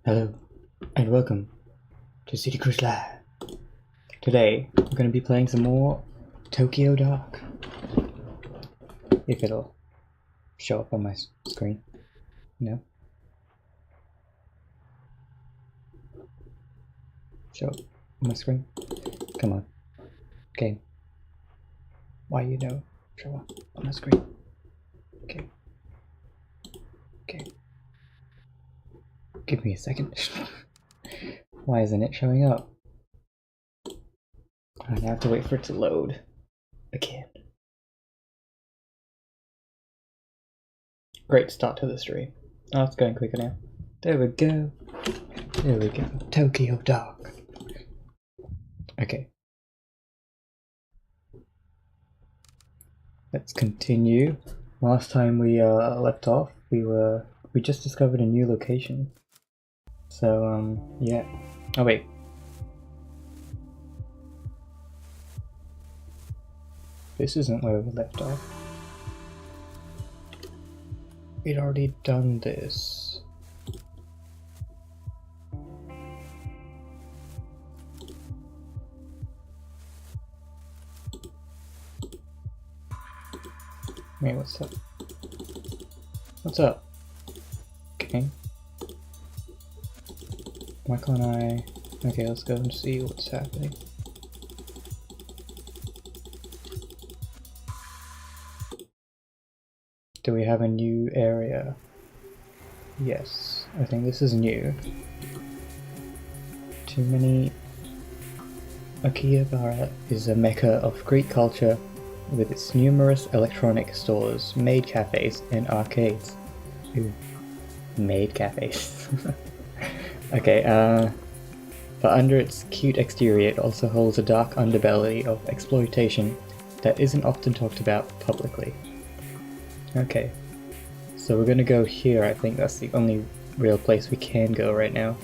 Hello, and welcome to City Cruise Live. Today, we're going to be playing some more Tokyo Dark. If it'll show up on my screen. No? Show up on my screen? Come on. Okay. Why you know? Show up on my screen. Okay. Okay. Give me a second. Why isn't it showing up? I have to wait for it to load again. Great start to the stream. Oh, it's going quicker now. There we go. There we go. Tokyo Dark. Okay. Let's continue. Last time we left off, we just discovered a new location. So yeah. Oh wait. This isn't where we left off. We'd already done this. Wait, what's up? What's up? Okay. Why can't I... Okay, let's go and see what's happening. Do we have a new area? Yes, I think this is new. Too many... Akihabara is a mecca of Greek culture with its numerous electronic stores, maid cafes, and arcades. Ooh, maid cafes. Okay, but under its cute exterior it also holds a dark underbelly of exploitation that isn't often talked about publicly. Okay, so we're gonna go here. I think that's the only real place we can go right now.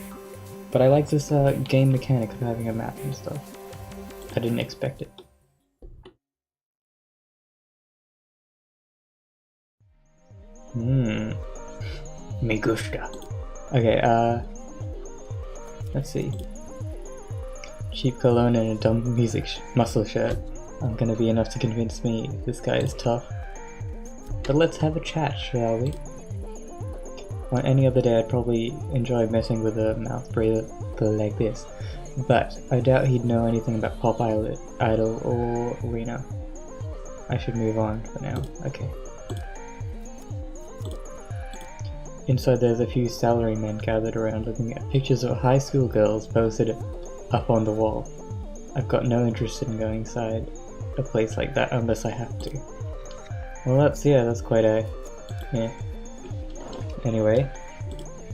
But I like this game mechanic of having a map and stuff. I didn't expect it. Me gusta. Okay, let's see. Cheap cologne and a dumb music muscle shirt aren't gonna be enough to convince me this guy is tough. But let's have a chat, shall we? On any other day I'd probably enjoy messing with a mouth breather like this, but I doubt he'd know anything about Pop Idol or Reno. I should move on for now. Okay. Inside there's a few salarymen gathered around looking at pictures of high school girls posted up on the wall. I've got no interest in going inside a place like that unless I have to. Well that's quite a... yeah. Anyway,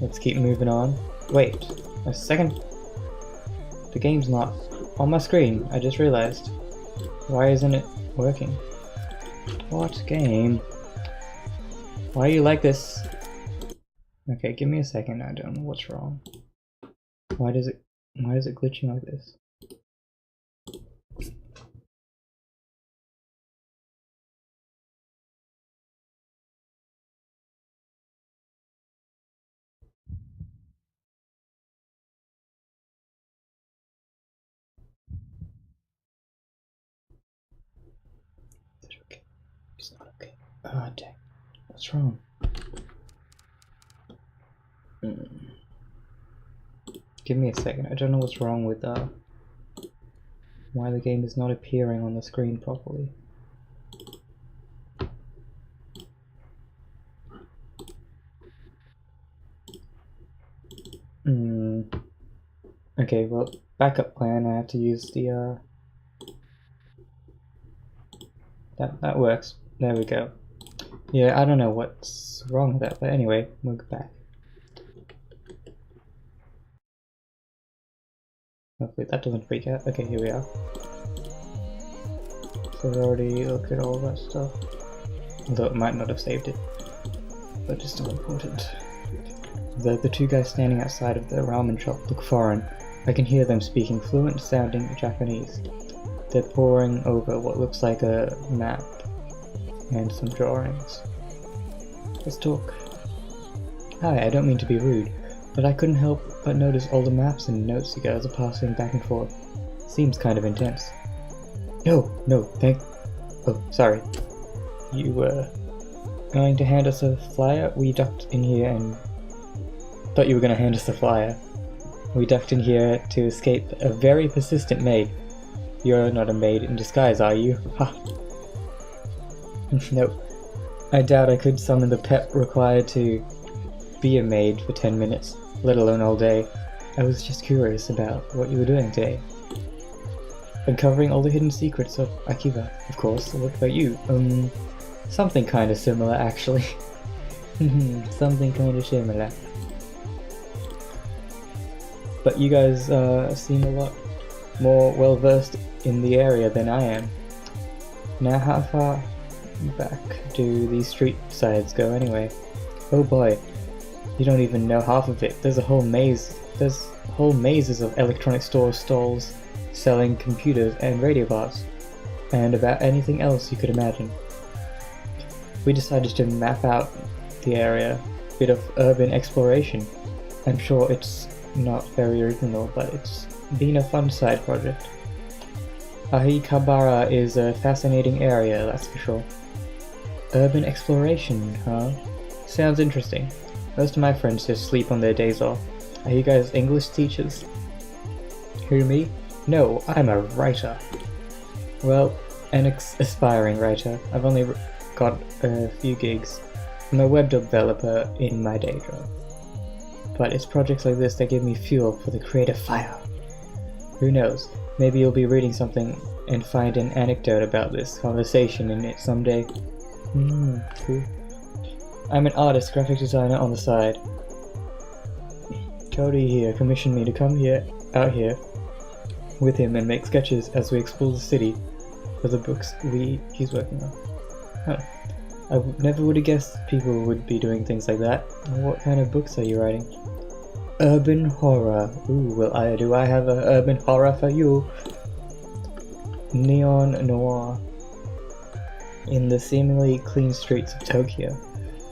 let's keep moving on. Wait, a second. The game's not on my screen, I just realized. Why isn't it working? What game? Why are you like this? Okay, give me a second, I don't know what's wrong. Why is it glitching like this? Is it okay? It's not okay. Ah, dang. What's wrong? Give me a second, I don't know what's wrong with why the game is not appearing on the screen properly. Okay, well, backup plan, I have to use the that works. There we go. Yeah, I don't know what's wrong with that, but anyway, we'll go back. Hopefully that doesn't freak out. Okay, here we are. So we already looked at all that stuff. Although it might not have saved it. But it's still important. The two guys standing outside of the ramen shop look foreign. I can hear them speaking fluent sounding Japanese. They're poring over what looks like a map and some drawings. Let's talk. Hi, I don't mean to be rude, but I couldn't help but notice all the maps and notes you guys are passing back and forth. Seems kind of intense. No, oh, sorry. You were going to hand us a flyer? We ducked in here and... Thought you were going to hand us a flyer. We ducked in here to escape a very persistent maid. You're not a maid in disguise, are you? Ha! Nope. I doubt I could summon the pep required to be a maid for 10 minutes, let alone all day. I was just curious about what you were doing today. Uncovering all the hidden secrets of Akiba, of course. What about you? Something kinda similar, actually. Something kinda similar. But you guys seem a lot more well-versed in the area than I am. Now, how far back do these street sides go anyway? Oh boy, you don't even know half of it. There's whole mazes of electronic store stalls selling computers and radio parts, and about anything else you could imagine. We decided to map out the area, a bit of urban exploration. I'm sure it's not very original, but it's been a fun side project. Ahikabara is a fascinating area, that's for sure. Urban exploration, huh? Sounds interesting. Most of my friends just sleep on their days off. Are you guys English teachers? Who, me? No, I'm a writer. Well, an aspiring writer. I've only got a few gigs. I'm a web developer in my day job. But it's projects like this that give me fuel for the creative fire. Who knows, maybe you'll be reading something and find an anecdote about this conversation in it someday. Cool. I'm an artist, graphic designer on the side. Cody here commissioned me to come out here with him and make sketches as we explore the city for the books he's working on. Huh. I never would have guessed people would be doing things like that. What kind of books are you writing? Urban horror. Ooh, well, do I have an urban horror for you? Neon noir. In the seemingly clean streets of Tokyo.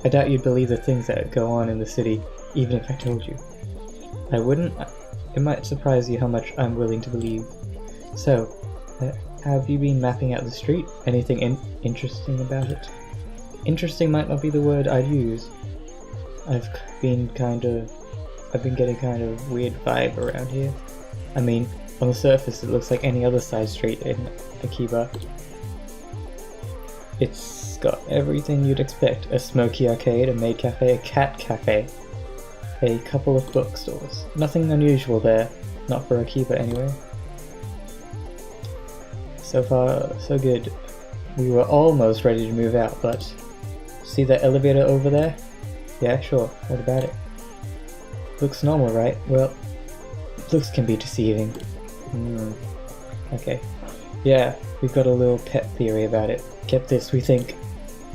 I doubt you'd believe the things that go on in the city, even if I told you. I wouldn't. It might surprise you how much I'm willing to believe. So, have you been mapping out the street? Anything interesting about it? Interesting might not be the word I'd use. I've been getting kind of weird vibe around here. I mean, on the surface it looks like any other side street in Akiba. It's got everything you'd expect. A smoky arcade, a maid cafe, a cat cafe, a couple of bookstores. Nothing unusual there. Not for Akiba anyway. So far, so good. We were almost ready to move out, but... See that elevator over there? Yeah, sure. What about it? Looks normal, right? Well, looks can be deceiving. Okay. Yeah, we've got a little pet theory about it. Get this, we think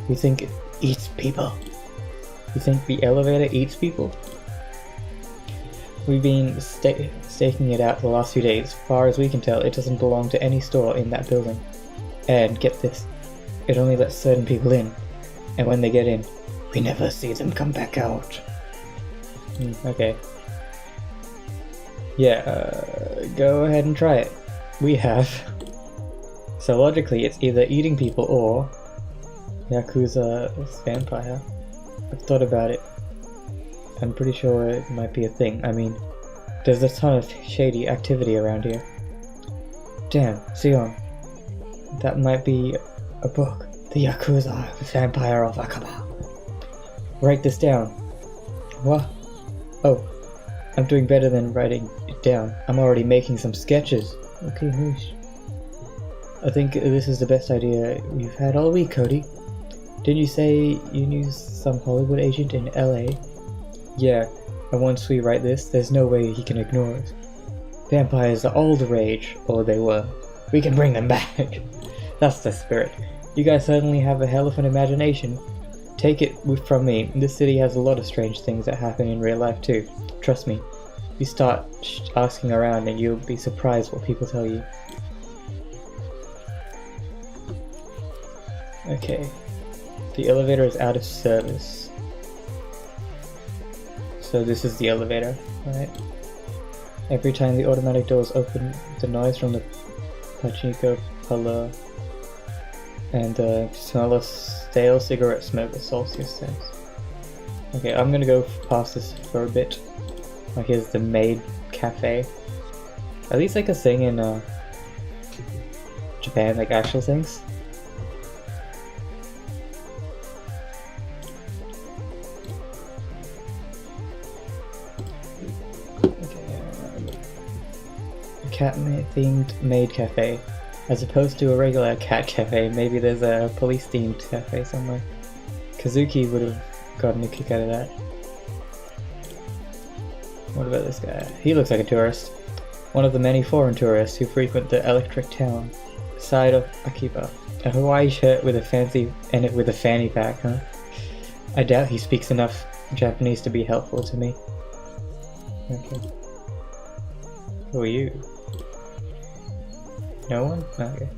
it eats people. You think the elevator eats people? We've been staking it out for the last few days. As far as we can tell, it doesn't belong to any store in that building. And get this, it only lets certain people in. And when they get in, we never see them come back out. Okay. Yeah, go ahead and try it. We have. So logically, it's either eating people or Yakuza vampire. I've thought about it. I'm pretty sure it might be a thing. I mean, there's a ton of shady activity around here. Damn, Sion. That might be a book. The Yakuza Vampire of Akiba. Write this down. What? Oh, I'm doing better than writing it down. I'm already making some sketches. Okay, nice. I think this is the best idea we've had all week, Cody. Didn't you say you knew some Hollywood agent in LA? Yeah, and once we write this, there's no way he can ignore it. Vampires are all the rage, or they were. We can bring them back. That's the spirit. You guys certainly have a hell of an imagination. Take it from me, this city has a lot of strange things that happen in real life too. Trust me. You start asking around and you'll be surprised what people tell you. Okay. The elevator is out of service. So this is the elevator, right? Every time the automatic doors open, the noise from the pachinko parlor and the smell of stale cigarette smoke assaults your sense. Okay, I'm gonna go past this for a bit. Oh, here's the maid cafe. At least like a thing in Japan, like actual things. Cat-themed maid cafe. As opposed to a regular cat cafe, maybe there's a police-themed cafe somewhere. Kazuki would have gotten a kick out of that. What about this guy? He looks like a tourist. One of the many foreign tourists who frequent the electric town. Side of Akiba. A Hawaii shirt with a fancy with a fanny pack, huh? I doubt he speaks enough Japanese to be helpful to me. Okay. Who are you? No one? Okay.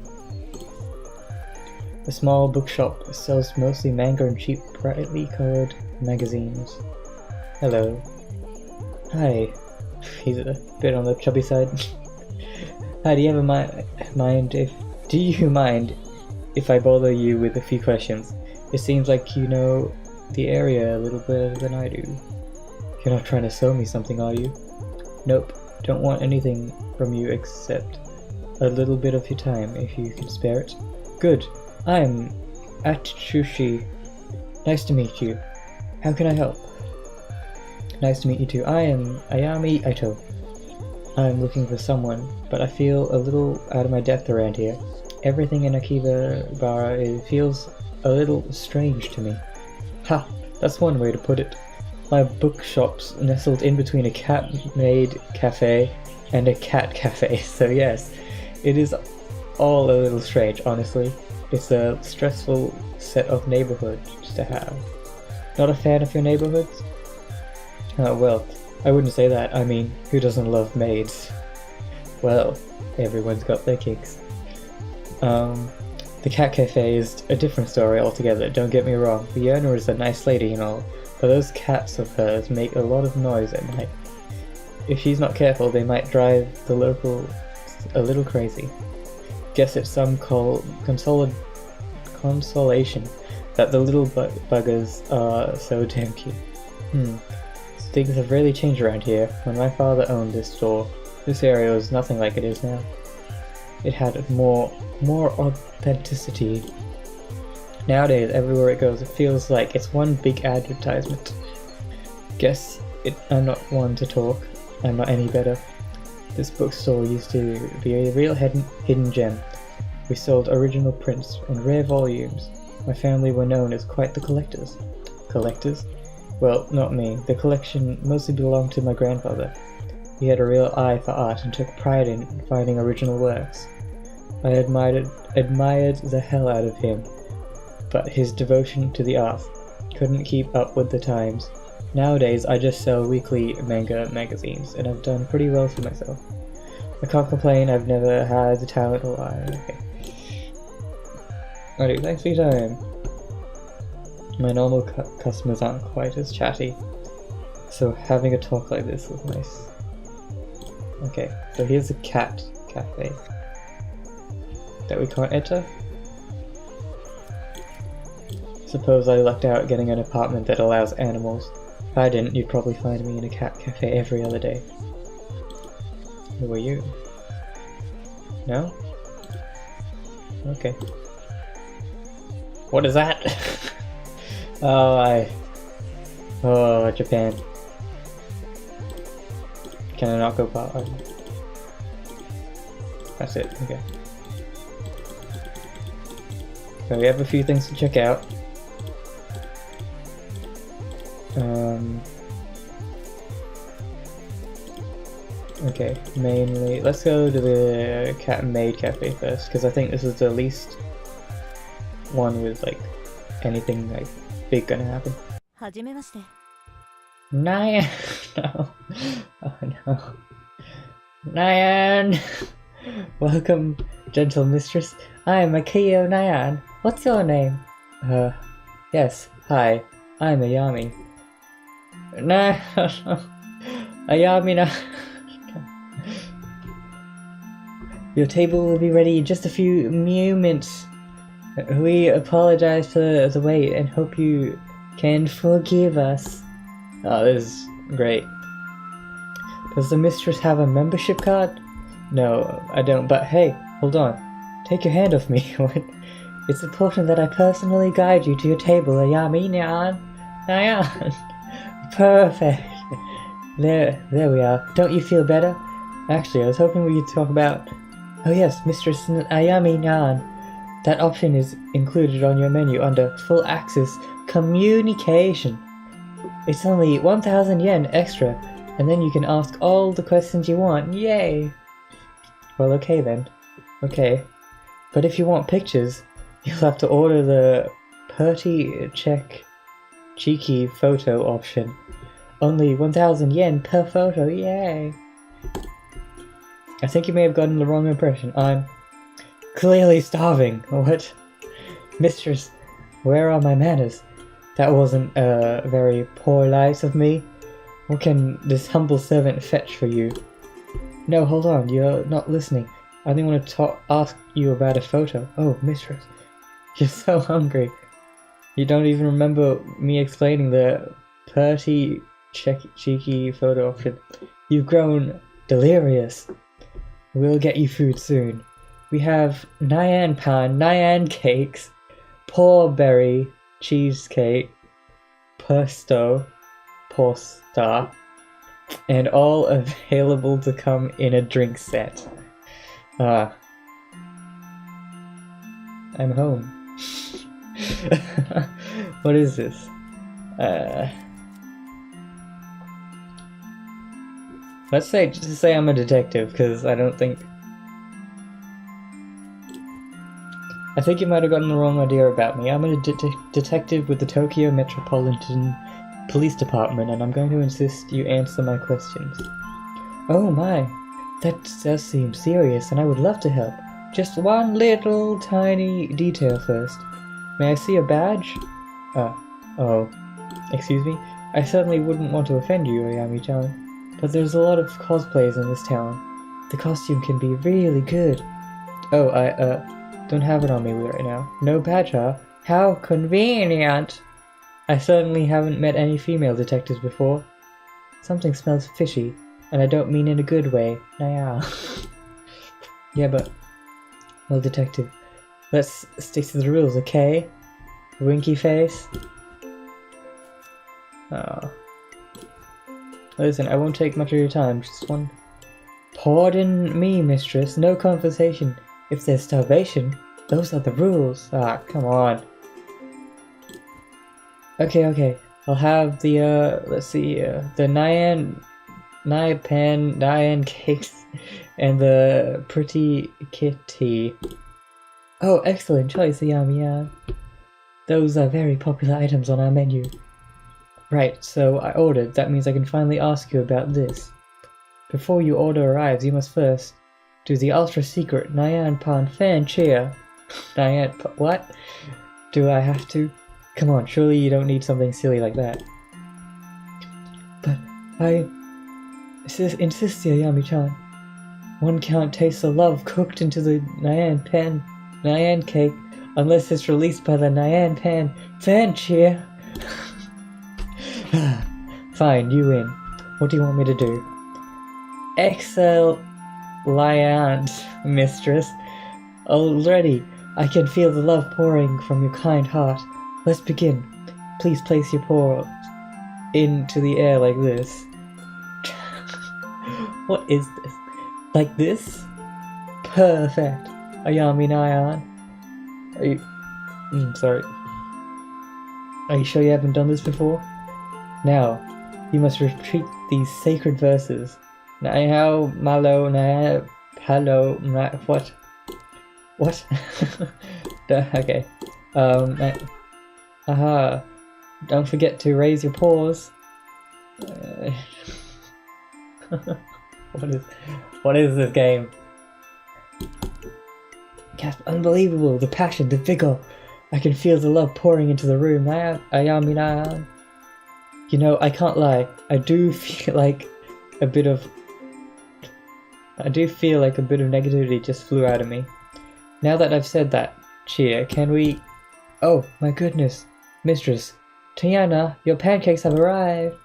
A small bookshop sells mostly manga and cheap, brightly colored magazines. Hello. Hi. He's a bit on the chubby side. Hi, do you have do you mind if I bother you with a few questions? It seems like you know the area a little better than I do. You're not trying to sell me something, are you? Nope. Don't want anything from you except a little bit of your time, if you can spare it. Good. I'm Atsushi. Nice to meet you. How can I help? Nice to meet you too. I am Ayami Aito. I'm looking for someone, but I feel a little out of my depth around here. Everything in Akihabara feels a little strange to me. Ha! That's one way to put it. My bookshop's nestled in between a cat-made cafe and a cat cafe, so yes, it is all a little strange, honestly. It's a stressful set of neighborhoods to have. Not a fan of your neighborhoods? Well, I wouldn't say that. I mean, who doesn't love maids? Well, everyone's got their kicks. The cat cafe is a different story altogether, don't get me wrong. The owner is a nice lady and all, but those cats of hers make a lot of noise at night. If she's not careful, they might drive the locals a little crazy. Guess it's some consolation that the little buggers are so damn cute. Things have really changed around here. When my father owned this store, this area was nothing like it is now. It had more authenticity. Nowadays, everywhere it goes, it feels like it's one big advertisement. I'm not one to talk. I'm not any better. This bookstore used to be a real hidden gem. We sold original prints and rare volumes. My family were known as quite the collectors. Collectors? Well, not me. The collection mostly belonged to my grandfather. He had a real eye for art and took pride in finding original works. I admired the hell out of him, but his devotion to the art couldn't keep up with the times. Nowadays, I just sell weekly manga magazines, and I've done pretty well for myself. I can't complain, I've never had the talent or okay. Alright, thanks for your time. My normal customers aren't quite as chatty, so having a talk like this was nice. Okay, so here's a cat cafe that we can't enter. Suppose I lucked out getting an apartment that allows animals. If I didn't, you'd probably find me in a cat cafe every other day. Who are you? No? Okay. What is that? Oh, Japan. Can I not go past? That's it, okay. So we have a few things to check out. Okay, mainly, let's go to the cat and maid cafe first, because I think this is the least one with like anything like big gonna happen. Nyan! No. Oh no. Nyan! Welcome, gentle mistress. I am Akio Nyan. What's your name? Yes. Hi. I'm Ayami. No. Ayami, no. Your table will be ready in just a few moments. We apologize for the wait and hope you can forgive us. Oh, this is great. Does the mistress have a membership card? No, I don't, but hey, hold on. Take your hand off me. It's important that I personally guide you to your table, Ayami Nyan. Perfect. There we are. Don't you feel better? Actually, I was hoping we could talk about... Oh yes, Mistress Ayami Nyan. That option is included on your menu under Full Access Communication. It's only 1,000 yen extra, and then you can ask all the questions you want. Yay! Well, okay then. Okay. But if you want pictures, you'll have to order the cheeky photo option. Only 1,000 yen per photo, yay! I think you may have gotten the wrong impression. I'm clearly starving. What? Mistress, where are my manners? That wasn't very polite of me. What can this humble servant fetch for you? No, hold on, you're not listening. I only want to ask you about a photo. Oh, mistress, you're so hungry. You don't even remember me explaining the cheeky photo option. You've grown delirious. We'll get you food soon. We have Nyan pan, Nyan cakes, porberry cheesecake, pasta, and all available to come in a drink set. I'm home. What is this? Let's just say I'm a detective, because I think you might have gotten the wrong idea about me. I'm a detective with the Tokyo Metropolitan Police Department, and I'm going to insist you answer my questions. Oh my, that does seem serious, and I would love to help. Just one little tiny detail first. May I see a badge? Oh, excuse me? I certainly wouldn't want to offend you, Ayami-chan, but there's a lot of cosplays in this town. The costume can be really good. Oh, I don't have it on me right now. No badge, huh? How convenient! I certainly haven't met any female detectives before. Something smells fishy, and I don't mean in a good way. Naya. Yeah, but... Well, detective, let's stick to the rules, okay? Winky face. Oh. Listen, I won't take much of your time, just one... Pardon me, mistress, no conversation. If there's starvation, those are the rules. Ah, come on. Okay, I'll have the, let's see, the Nyan cakes and the pretty kitty. Oh, excellent choice, Ayami. Those are very popular items on our menu. Right, so I ordered. That means I can finally ask you about this. Before your order arrives, you must first do the ultra-secret Nyan Pan fan cheer. What? Do I have to? Come on, surely you don't need something silly like that. But I insist, Ayami-chan. One can't taste the love cooked into the Nyan cake unless it's released by the Nyan Pan fan cheer. Fine, you win. What do you want me to do? Excellent, mistress. Already, I can feel the love pouring from your kind heart. Let's begin. Please place your paw into the air like this. What is this? Like this? Perfect. Ayami Nyan. Are you... sorry. Are you sure you haven't done this before? Now, you must repeat these sacred verses. Naya malo naya hello what? What? Okay. Don't forget to raise your paws. What is this game? Gasp! Unbelievable! The passion, the vigor. I can feel the love pouring into the room. Ayami. You know, I can't lie. I do feel like a bit of negativity just flew out of me. Now that I've said that, Chia, can we... Oh, my goodness. Mistress, Tiana, your pancakes have arrived.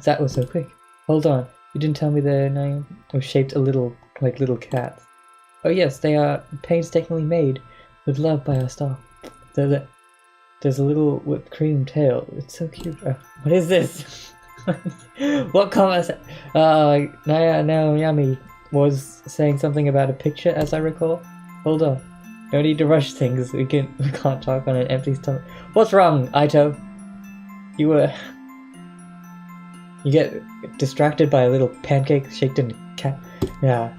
That was so quick. Hold on, you didn't tell me their name was shaped a little like little cats. Oh yes, they are painstakingly made with love by our staff. There's a little whipped cream tail. It's so cute. What is this? What comments? Naya Naoyami was saying something about a picture, as I recall. Hold on. No need to rush things. We can't talk on an empty stomach. What's wrong, Aito? You get distracted by a little pancake shaped in a cat. Yeah.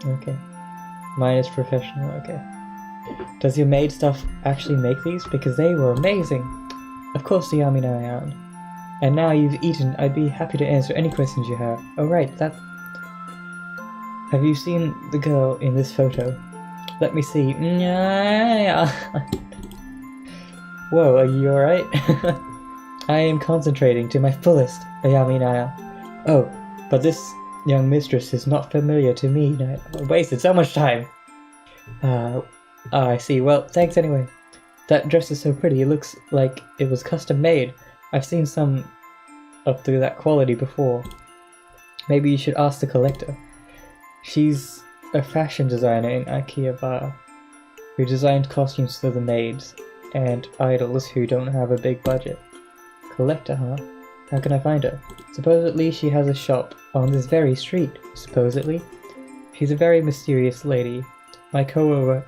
Okay. Mine is professional, okay. Does your maid stuff actually make these? Because they were amazing! Of course, Yami Nayan. And now you've eaten, I'd be happy to answer any questions you have. Oh right, that... Have you seen the girl in this photo? Let me see. Whoa, are you alright? I am concentrating to my fullest, Ayami Naya. Oh, but this young mistress is not familiar to me. I wasted so much time. I see. Well, thanks anyway. That dress is so pretty. It looks like it was custom made. I've seen some up to that quality before. Maybe you should ask the collector. She's a fashion designer in Akihabara who designed costumes for the maids and idols who don't have a big budget. Collector, huh? How can I find her? Supposedly she has a shop on this very street. Supposedly? She's a very mysterious lady. My coworker,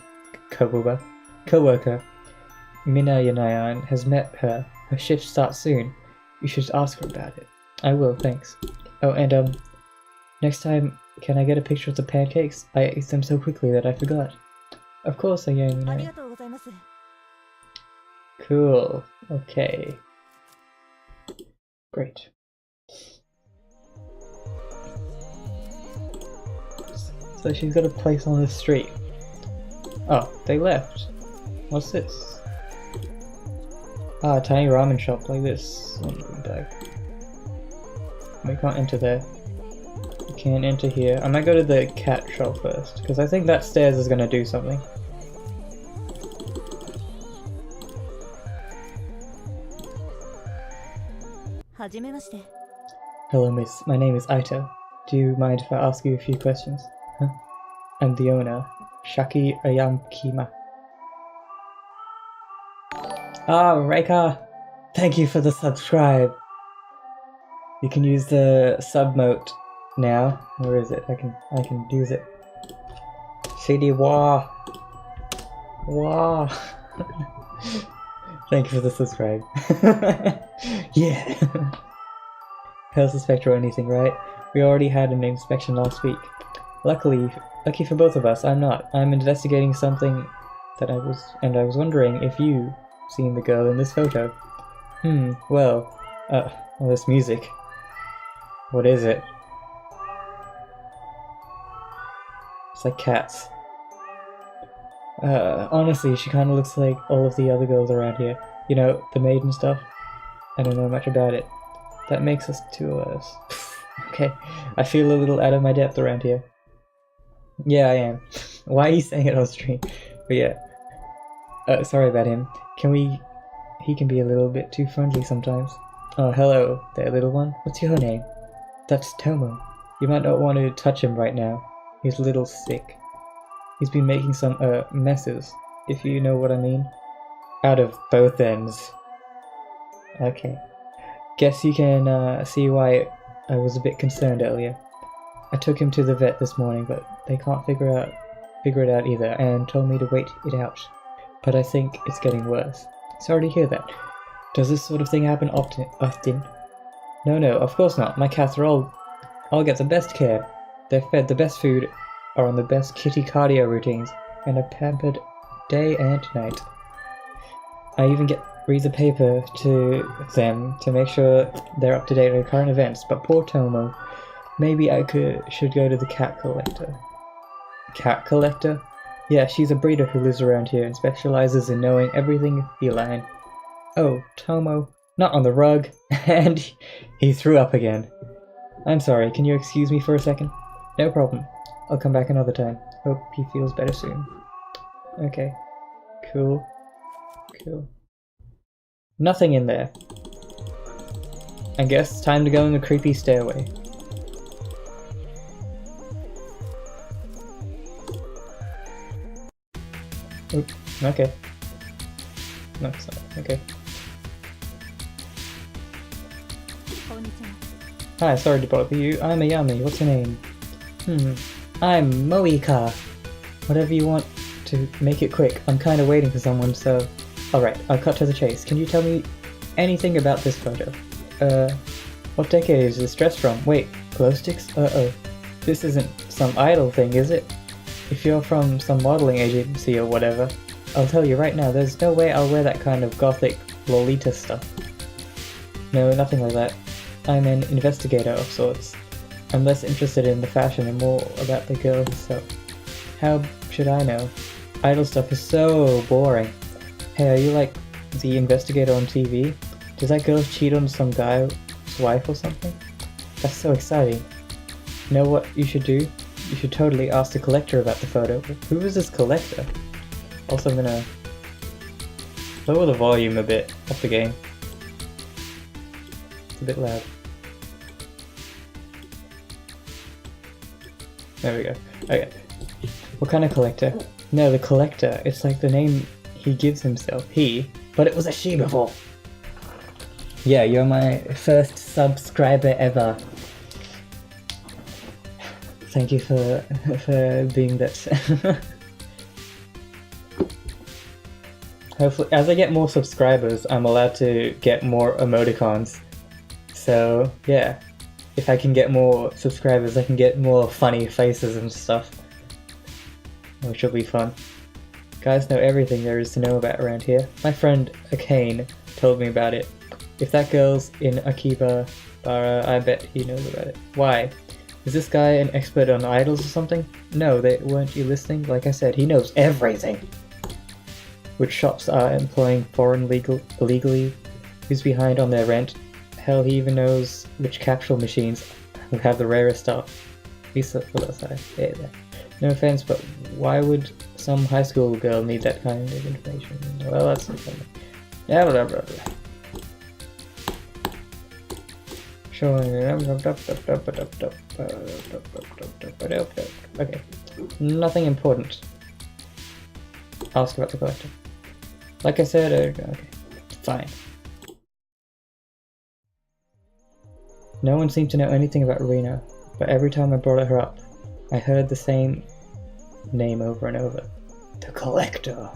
Mina Yanayan, has met her. Her shift starts soon. You should ask her about it. I will, thanks. Oh, and next time, can I get a picture of the pancakes? I ate them so quickly that I forgot. Of course I am. Cool. Okay. Great. So she's got a place on the street. Oh, they left. What's this? Ah, a tiny ramen shop like this. We can't enter there. We can't enter here. I might go to the cat shop first, because I think that stairs is going to do something. Hello miss, my name is Aito. Do you mind if I ask you a few questions? Huh? I'm the owner, Shaki Ayamkima. Ah, Reika! Thank you for the subscribe! You can use the sub mote now. Where is it? I can use it. CD wah! Wah! Thank you for the subscribe. Yeah! Health inspector or anything, right? We already had an inspection last week. Lucky for both of us, I'm not. I'm investigating something that I was wondering if you seen the girl in this photo. Well, this music. What is it? It's like cats. Honestly, she kind of looks like all of the other girls around here. You know, the maid and stuff. I don't know much about it. That makes us two of us. Okay, I feel a little out of my depth around here. Yeah, I am. Why are you saying it on stream? But yeah. Sorry about him. He can be a little bit too friendly sometimes. Oh, hello there, little one. What's your name? That's Tomo. You might not want to touch him right now. He's a little sick. He's been making some, messes, if you know what I mean. Out of both ends. Okay. Guess you can, see why I was a bit concerned earlier. I took him to the vet this morning, but they can't figure it out either, and told me to wait it out. But I think it's getting worse. Sorry to hear that. Does this sort of thing happen often? No, of course not. My cats are all get the best care. They're fed the best food, are on the best kitty cardio routines, and are pampered day and night. I even read the paper to them to make sure they're up to date on current events, but poor Tomo. Maybe I should go to the cat collector. Cat collector? Yeah, she's a breeder who lives around here and specializes in knowing everything feline. Oh, Tomo. Not on the rug. And he threw up again. I'm sorry, can you excuse me for a second? No problem. I'll come back another time. Hope he feels better soon. Okay. Cool. Cool. Nothing in there. I guess time to go in the creepy stairway. Oop, okay. No, it's not. Okay. Hi, sorry to bother you. I'm Ayami. What's your name? I'm Moika. Whatever you want to make it quick. I'm kind of waiting for someone, so... Alright, I'll cut to the chase. Can you tell me anything about this photo? What decade is this dress from? Wait, glow sticks? Uh-oh. This isn't some idol thing, is it? If you're from some modeling agency or whatever, I'll tell you right now, there's no way I'll wear that kind of gothic Lolita stuff. No, nothing like that. I'm an investigator of sorts. I'm less interested in the fashion and more about the girl herself. How should I know? Idol stuff is so boring. Hey, are you like the investigator on TV? Does that girl cheat on some guy's wife or something? That's so exciting. You know what you should do? You should totally ask the collector about the photo. Who is this collector? Also, I'm gonna lower the volume a bit of the game. It's a bit loud. There we go. Okay. What kind of collector? No, the collector. It's like the name he gives himself. He. But it was a she before. Yeah, you're my first subscriber ever. Thank you for being that. Hopefully, as I get more subscribers, I'm allowed to get more emoticons. So, yeah. If I can get more subscribers, I can get more funny faces and stuff. Which will be fun. Guys know everything there is to know about around here. My friend Akane told me about it. If that girl's in Akibara, I bet he knows about it. Why? Is this guy an expert on idols or something? No, weren't you listening? Like I said, he knows everything! Which shops are employing foreign illegally? Who's behind on their rent? Hell, he even knows which capsule machines have the rarest stuff. Lisa, well, sorry. Yeah, no offense, but why would some high school girl need that kind of information? Well, that's something. Yeah, blah blah blah. Okay. Nothing important. Ask about the collector. Like I said, okay. Fine. No one seemed to know anything about Rena, but every time I brought her up, I heard the same name over and over. The collector.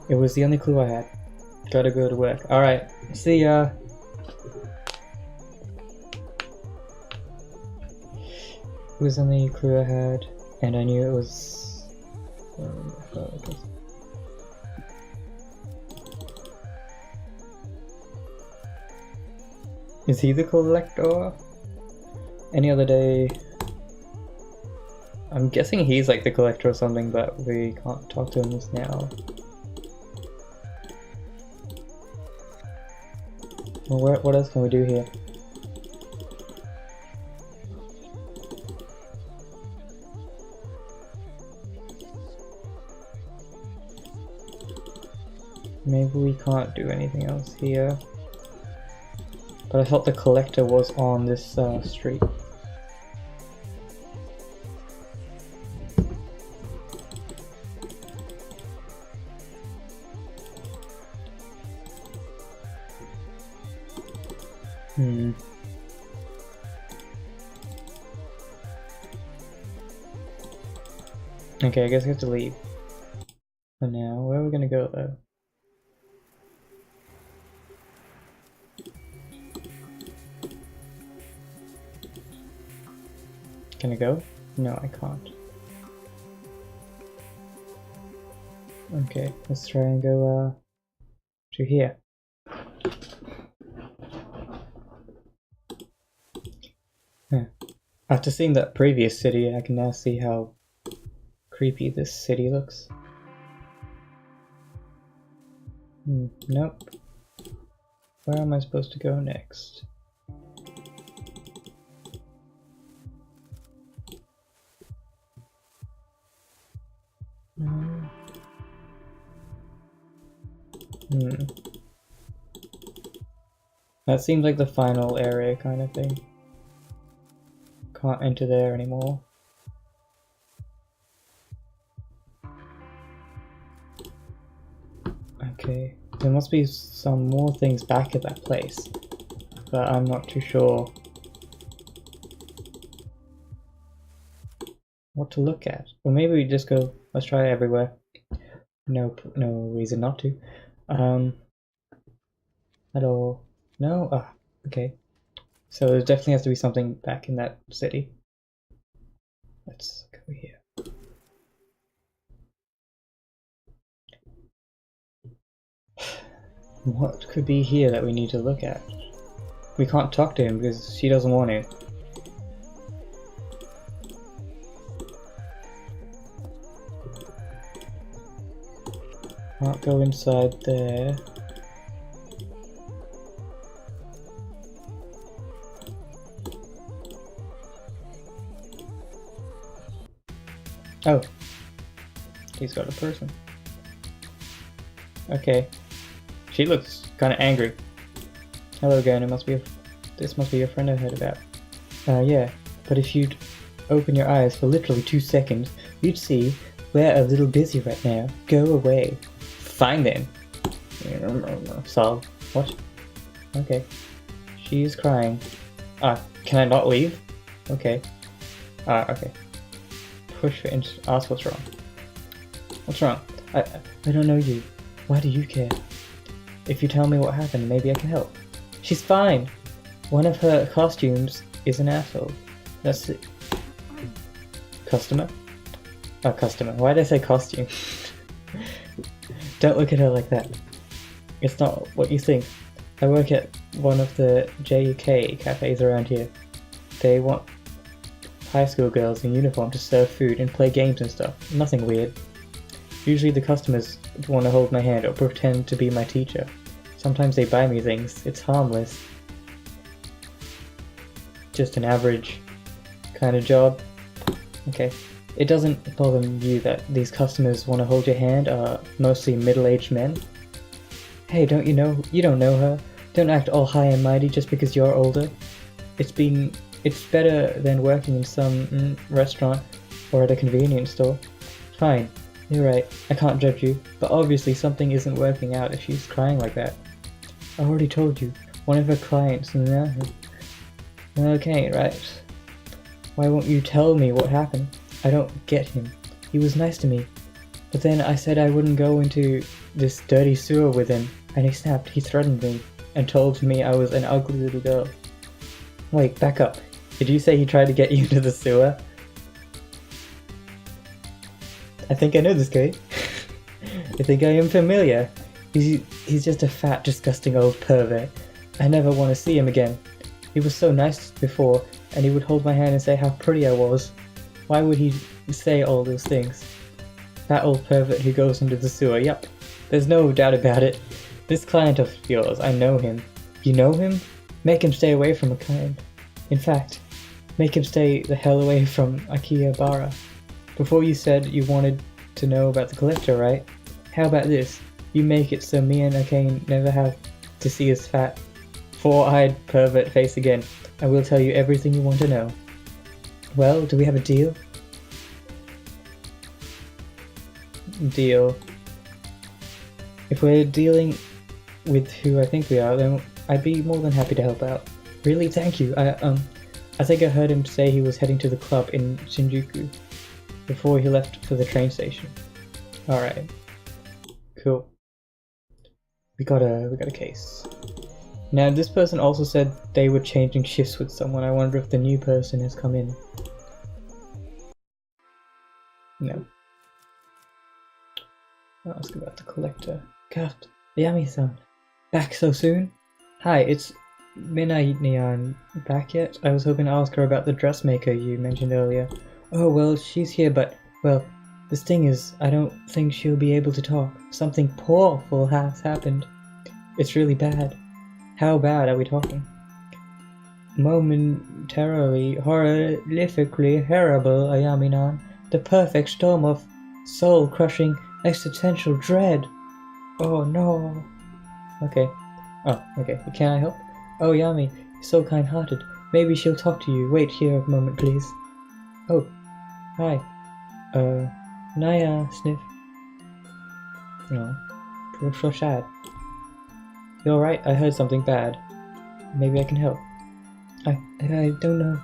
It was the only clue I had. Gotta go to work. Alright, see ya. It was the only clue I had, and I knew it was... Is he the collector? Any other day... I'm guessing he's like the collector or something, but we can't talk to him just now. Well, what else can we do here? Maybe we can't do anything else here. But I thought the collector was on this street. Okay, I guess I have to leave. For now, where are we gonna go though? Can I go? No, I can't. Okay, let's try and go to here. After seeing that previous city, I can now see how creepy this city looks. Nope. Where am I supposed to go next? That seems like the final area kind of thing. Can't enter there anymore. Okay, there must be some more things back at that place, but I'm not too sure what to look at. Or maybe we just go, let's try everywhere. No reason not to. Hello. No? Ah, okay. So there definitely has to be something back in that city. Let's go here. What could be here that we need to look at? We can't talk to him because she doesn't want to. Can't go inside there. Oh, he's got a person. Okay, she looks kind of angry. Hello again. This must be a friend I heard about. Yeah, but if you'd open your eyes for literally 2 seconds, you'd see we're a little busy right now. Go away. Fine then. Solve. What? Okay. She is crying. Can I not leave? Okay. Okay. Push for ask what's wrong. What's wrong? I don't know you. Why do you care? If you tell me what happened, maybe I can help. She's fine. One of her costumes is an asshole. That's it. Customer? Oh, customer. Why did I say costume? Don't look at her like that. It's not what you think. I work at one of the JK cafes around here. They want high school girls in uniform to serve food and play games and stuff. Nothing weird. Usually the customers want to hold my hand or pretend to be my teacher. Sometimes they buy me things. It's harmless. Just an average kind of job. Okay. It doesn't bother you that these customers want to hold your hand are mostly middle-aged men? Hey, don't you know? You don't know her. Don't act all high and mighty just because you're older. It's better than working in some restaurant or at a convenience store. Fine, you're right. I can't judge you, but obviously something isn't working out if she's crying like that. I already told you. One of her clients. Okay, right. Why won't you tell me what happened? I don't get him. He was nice to me. But then I said I wouldn't go into this dirty sewer with him, and he snapped. He threatened me, and told me I was an ugly little girl. Wait, back up. Did you say he tried to get you into the sewer? I think I know this guy. I think I am familiar. He's just a fat, disgusting old pervert. I never want to see him again. He was so nice before, and he would hold my hand and say how pretty I was. Why would he say all those things? That old pervert who goes into the sewer, yep. There's no doubt about it. This client of yours, I know him. You know him? Make him stay away from a client. In fact, make him stay the hell away from Akihabara. Before you said you wanted to know about the collector, right? How about this? You make it so me and Akane never have to see his fat, four-eyed pervert face again. I will tell you everything you want to know. Well, do we have a deal? Deal. If we're dealing with who I think we are, then I'd be more than happy to help out. Really? Thank you. I think I heard him say he was heading to the club in Shinjuku before he left for the train station. Alright. Cool. We got a case. Now this person also said they were changing shifts with someone. I wonder if the new person has come in. No. I'll ask about the collector. God, Yami-san. Back so soon? Hi, it's Minai-Nian. Back yet? I was hoping to ask her about the dressmaker you mentioned earlier. Oh, well, she's here, but This thing is, I don't think she'll be able to talk. Something awful has happened. It's really bad. How bad are we talking? Momentarily, horrifically terrible, Ayaminan. The perfect storm of soul-crushing existential dread. Oh no. Okay. Oh, okay. Can I help? Oh, Yami, you're so kind-hearted. Maybe she'll talk to you. Wait here a moment, please. Oh, hi. Naya, sniff. No. So sad. You're right, I heard something bad. Maybe I can help. I don't know.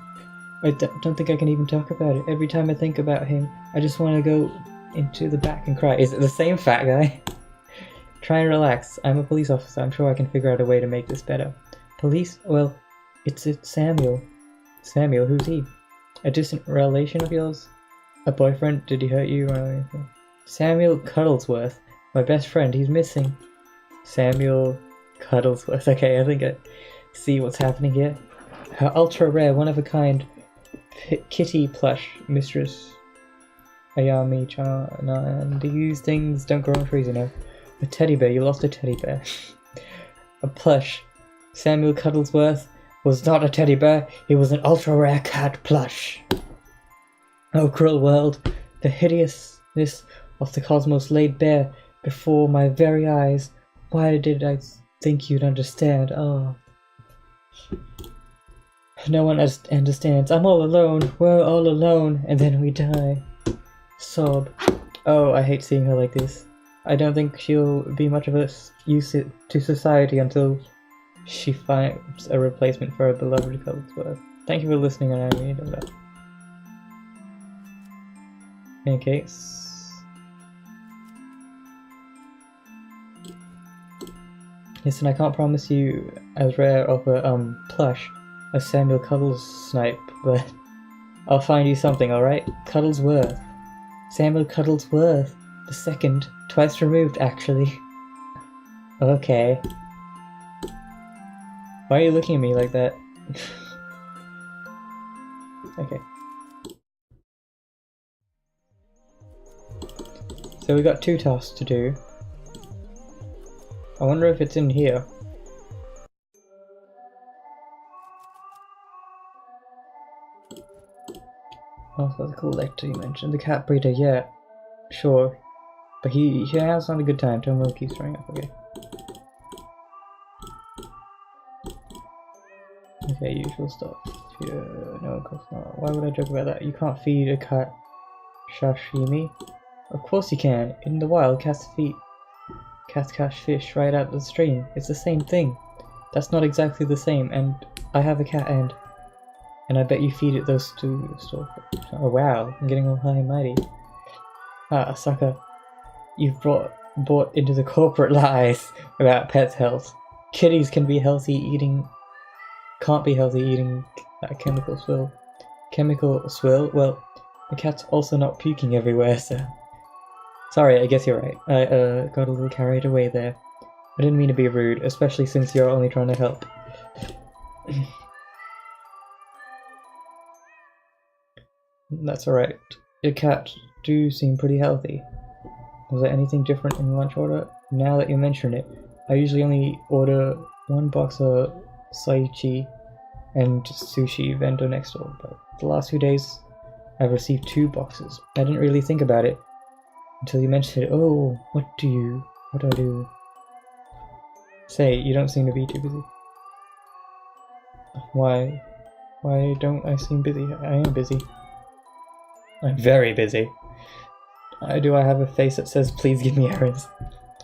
I don't think I can even talk about it. Every time I think about him, I just want to go into the back and cry. Is it the same fat guy? Try and relax. I'm a police officer. I'm sure I can figure out a way to make this better. Police? Well, it's Samuel. Samuel? Who's he? A distant relation of yours? A boyfriend? Did he hurt you or anything? Samuel Cuddlesworth. My best friend. He's missing. Samuel Cuddlesworth. Okay, I think I see what's happening here. Her ultra-rare, one-of-a-kind kitty plush mistress. Ayami-chan. And these things don't grow on trees, you know. A teddy bear. You lost a teddy bear. A plush. Samuel Cuddlesworth was not a teddy bear. He was an ultra-rare cat plush. Oh, cruel world. The hideousness of the cosmos laid bare before my very eyes. Why did I think you'd understand? Oh. No one understands. I'm all alone. We're all alone. And then we die. Sob. Oh, I hate seeing her like this. I don't think she'll be much of a use to society until she finds a replacement for her beloved Cuddlesworth. Thank you for listening, and I read that. In any case. Listen, I can't promise you as rare of a plush as Samuel Cuddlesnipe, but I'll find you something, alright? Cuddlesworth. Samuel Cuddlesworth. The second. Twice removed, actually. Okay. Why are you looking at me like that? Okay. So we got 2 tasks to do. I wonder if it's in here. Oh, that's a collector you mentioned. The cat breeder, yeah. Sure. But he has not a good time. Tom will keep throwing up, okay. Okay, usual stuff. Yeah, no, of course not. Why would I joke about that? You can't feed a cat sashimi? Of course you can. In the wild, cats catch fish right out of the stream. It's the same thing. That's not exactly the same, and I have a cat and I bet you feed it those two stuff. Oh wow, I'm getting all high and mighty. Ah, sucker. You've bought into the corporate lies about pets' health. Kitties can't be healthy eating that chemical swill. Chemical swill? Well, the cat's also not puking everywhere, so... Sorry, I guess you're right. I got a little carried away there. I didn't mean to be rude, especially since you're only trying to help. That's alright. Your cat do seem pretty healthy. Was there anything different in the lunch order? Now that you mention it, I usually only order 1 box of saichi and sushi vendor next door, but the last few days I've received 2 boxes. I didn't really think about it until you mentioned it. Oh, what do I do? Say, you don't seem to be too busy. Why don't I seem busy? I am busy. I'm very busy. Do I have a face that says, please give me errands?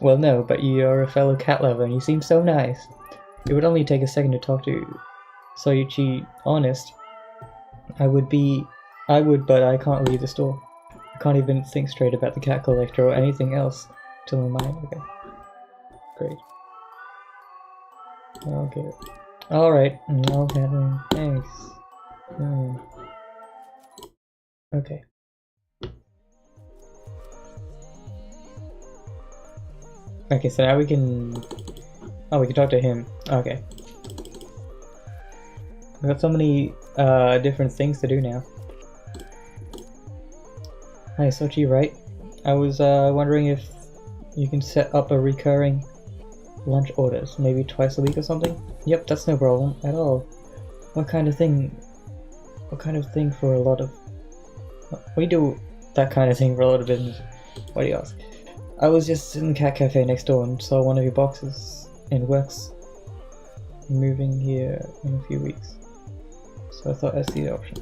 Well, no, but you're a fellow cat lover and you seem so nice. It would only take a second to talk to Soichi. Honest, I would, but I can't leave the store. I can't even think straight about the cat collector or anything else till my mind. Okay. Great. Okay. Alright. Okay. Thanks. Okay. Okay, so now we can... Oh, we can talk to him. Okay. We've got so many different things to do now. Hi, Sochi, right? I was wondering if you can set up a recurring lunch orders, maybe twice a week or something? Yep, that's no problem at all. What kind of thing for a lot of... We do that kind of thing for a lot of business. Why do you ask? I was just in the cat cafe next door and saw one of your boxes and works moving here in a few weeks. So I thought I'd see the option.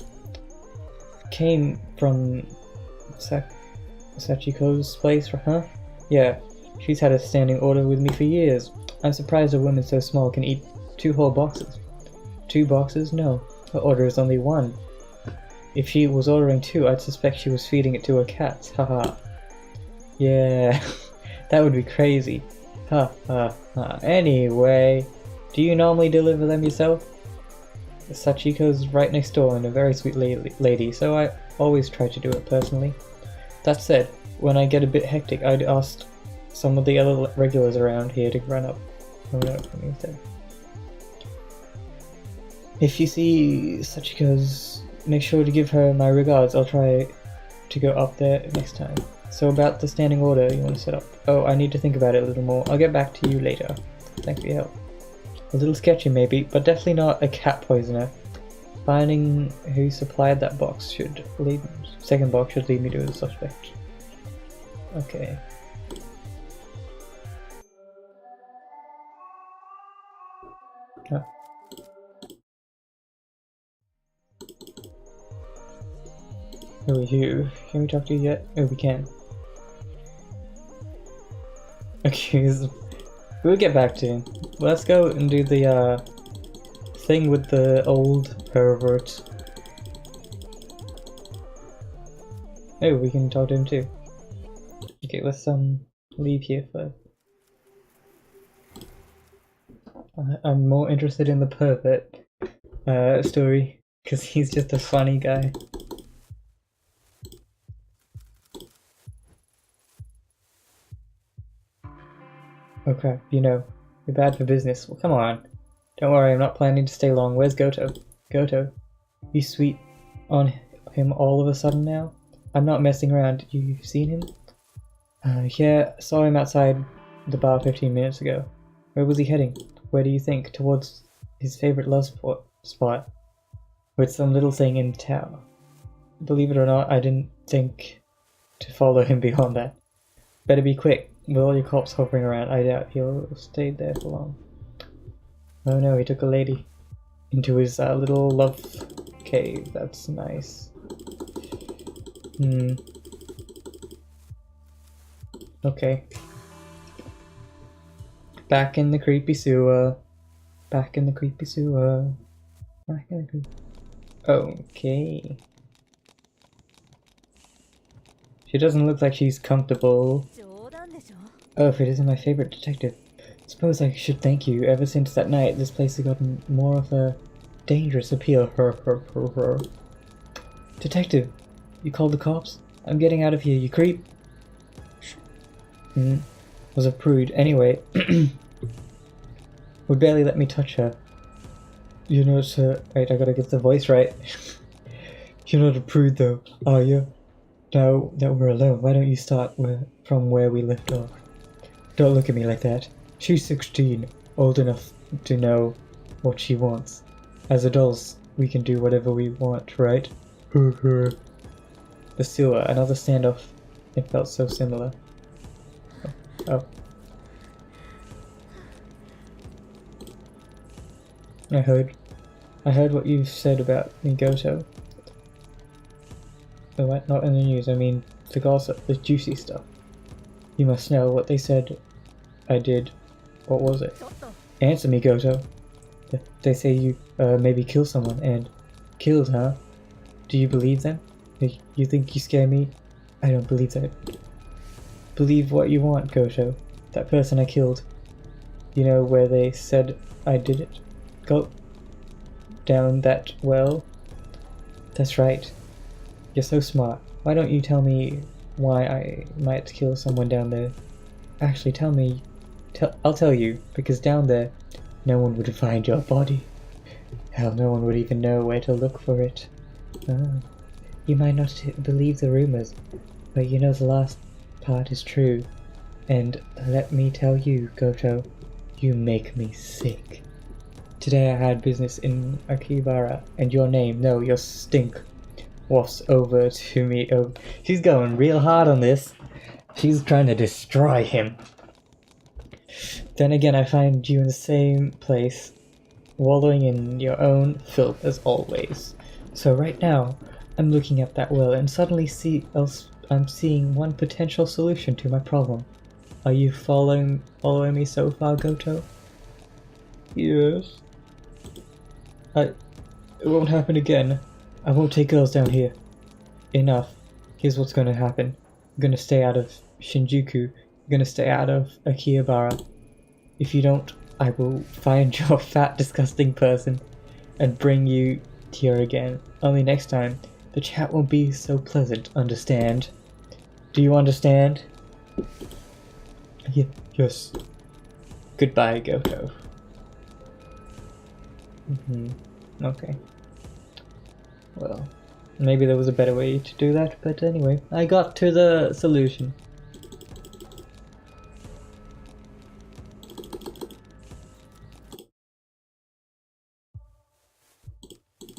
Came from Sachiko's place, huh? Yeah, she's had a standing order with me for years. I'm surprised a woman so small can eat 2 whole boxes. 2 boxes? No, her order is only 1. If she was ordering 2, I'd suspect she was feeding it to her cats, haha. Yeah, that would be crazy. Ha ha ha. Anyway, do you normally deliver them yourself? Sachiko's right next door and a very sweet lady, so I always try to do it personally. That said, when I get a bit hectic, I'd ask some of the other regulars around here to run up for me instead. If you see Sachiko's, make sure to give her my regards. I'll try to go up there next time. So about the standing order you want to set up. Oh, I need to think about it a little more. I'll get back to you later. Thanks for your help. A little sketchy maybe, but definitely not a cat poisoner. Finding who supplied that box should lead... Second box should lead me to the suspect. Okay. Oh. Who are you? Can we talk to you yet? Oh, we can. Okay, we'll get back to him. Let's go and do the thing with the old pervert. Oh, we can talk to him too. Okay, let's leave here first. I'm more interested in the pervert story because he's just a funny guy. Oh crap, you know, you're bad for business. Well, come on. Don't worry, I'm not planning to stay long. Where's Goto? Goto? You sweet on him all of a sudden now? I'm not messing around. You've seen him? Yeah, saw him outside the bar 15 minutes ago. Where was he heading? Where do you think? Towards his favorite love spot. With some little thing in town. Believe it or not, I didn't think to follow him beyond that. Better be quick. With all your cops hovering around, I doubt he'll stay there for long. Oh no, he took a lady into his little love cave. That's nice. Okay. Back in the creepy sewer. Back in the creepy sewer. Back in the creepy... Okay. She doesn't look like she's comfortable. Oh, if it isn't my favorite detective. Suppose I should thank you. Ever since that night, this place has gotten more of a dangerous appeal. Detective, you called the cops? I'm getting out of here, you creep. Was a prude. Anyway, would barely let me touch her. You're not wait, I gotta get the voice right. You're not a prude though, are you? Now that we're alone, why don't you start from where we left off? Don't look at me like that. She's 16, old enough to know what she wants. As adults, we can do whatever we want, right? The sewer, another standoff. It felt so similar. Oh. I heard what you said about me, Goto. Oh, what? Not in the news, I mean the gossip, the juicy stuff. You must know what they said I did. What was it? Answer me, Goto. They say you maybe killed someone, and... Killed, huh? Do you believe them? You think you scare me? I don't believe that. Believe what you want, Goto. That person I killed. You know where they said I did it? Go down that well? That's right. You're so smart. Why don't you tell me why I might kill someone down there? Actually, tell me. I'll tell you, because down there, no one would find your body. Hell, no one would even know where to look for it. Oh. You might not believe the rumors, but you know the last part is true. And let me tell you, Goto, you make me sick. Today I had business in Akihabara, and your name, no, your stink, wafts over to me. Oh, she's going real hard on this. She's trying to destroy him. Then again, I find you in the same place, wallowing in your own filth as always. So right now, I'm looking at that well and suddenly I'm seeing one potential solution to my problem. Are you following me so far, Goto? Yes. It won't happen again. I won't take girls down here. Enough. Here's what's gonna happen. I'm gonna stay out of Shinjuku. I'm gonna stay out of Akihabara. If you don't, I will find your fat, disgusting person and bring you here again. Only next time, the chat won't be so pleasant, understand? Do you understand? Yes. Goodbye, Goto. Okay. Well, maybe there was a better way to do that, but anyway, I got to the solution.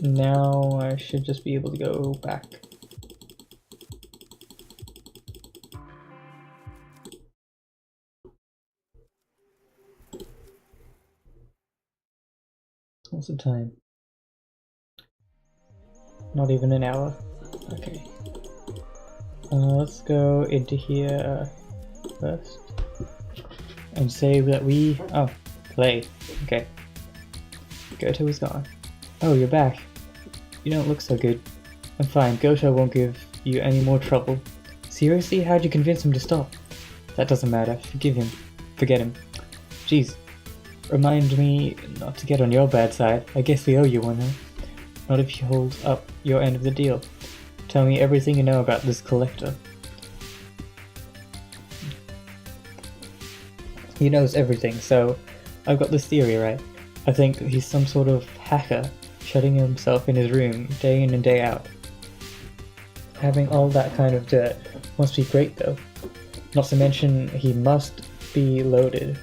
Now I should just be able to go back. What's the time? Not even an hour. Okay. Let's go into here first and say that we... Oh, play. Okay. Goto is gone. Oh, you're back. You don't look so good. I'm fine. Goto won't give you any more trouble. Seriously? How'd you convince him to stop? That doesn't matter. Forgive him. Forget him. Jeez. Remind me not to get on your bad side. I guess we owe you one, huh? Not if you hold up your end of the deal. Tell me everything you know about this collector. He knows everything, so I've got this theory, right? I think he's some sort of hacker, shutting himself in his room day in and day out. Having all that kind of dirt must be great though. Not to mention he must be loaded.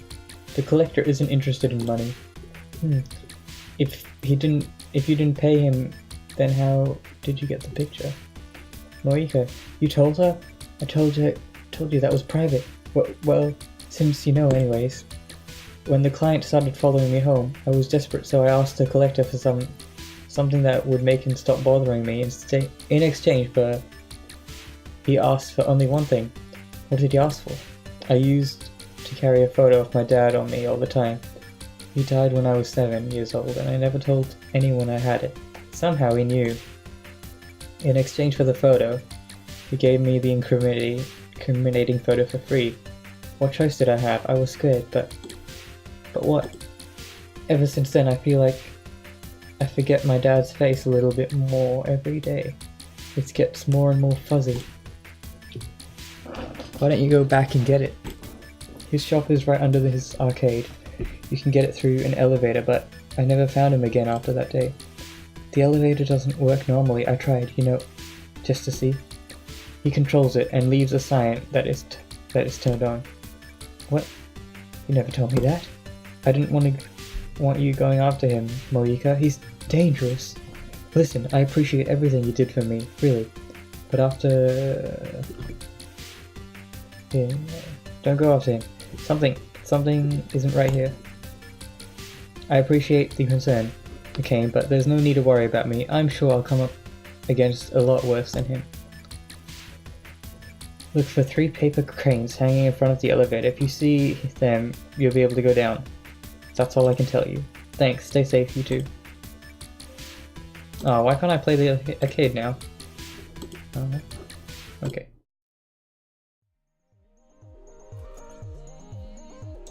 The collector isn't interested in money. If you didn't pay him, then how did you get the picture? Morika, you told her? I told you that was private. Well, since you know anyways. When the client started following me home, I was desperate, so I asked the collector for something that would make him stop bothering me. In exchange for... He asked for only one thing. What did he ask for? I used to carry a photo of my dad on me all the time. He died when I was 7 years old, and I never told anyone I had it. Somehow he knew. In exchange for the photo, he gave me the incriminating photo for free. What choice did I have? I was scared, but what? Ever since then, I feel like I forget my dad's face a little bit more every day. It gets more and more fuzzy. Why don't you go back and get it? His shop is right under his arcade. You can get it through an elevator, but I never found him again after that day. The elevator doesn't work normally. I tried, just to see. He controls it and leaves a sign that is turned on. What? You never told me that. I didn't want you going after him, Morika. He's dangerous. Listen, I appreciate everything you did for me, really. But after... Yeah, don't go after him. Something isn't right here. I appreciate the concern, okay, but there's no need to worry about me. I'm sure I'll come up against a lot worse than him. Look for 3 paper cranes hanging in front of the elevator. If you see them, you'll be able to go down. That's all I can tell you. Thanks, stay safe, you too. Oh, why can't I play the arcade now? Okay.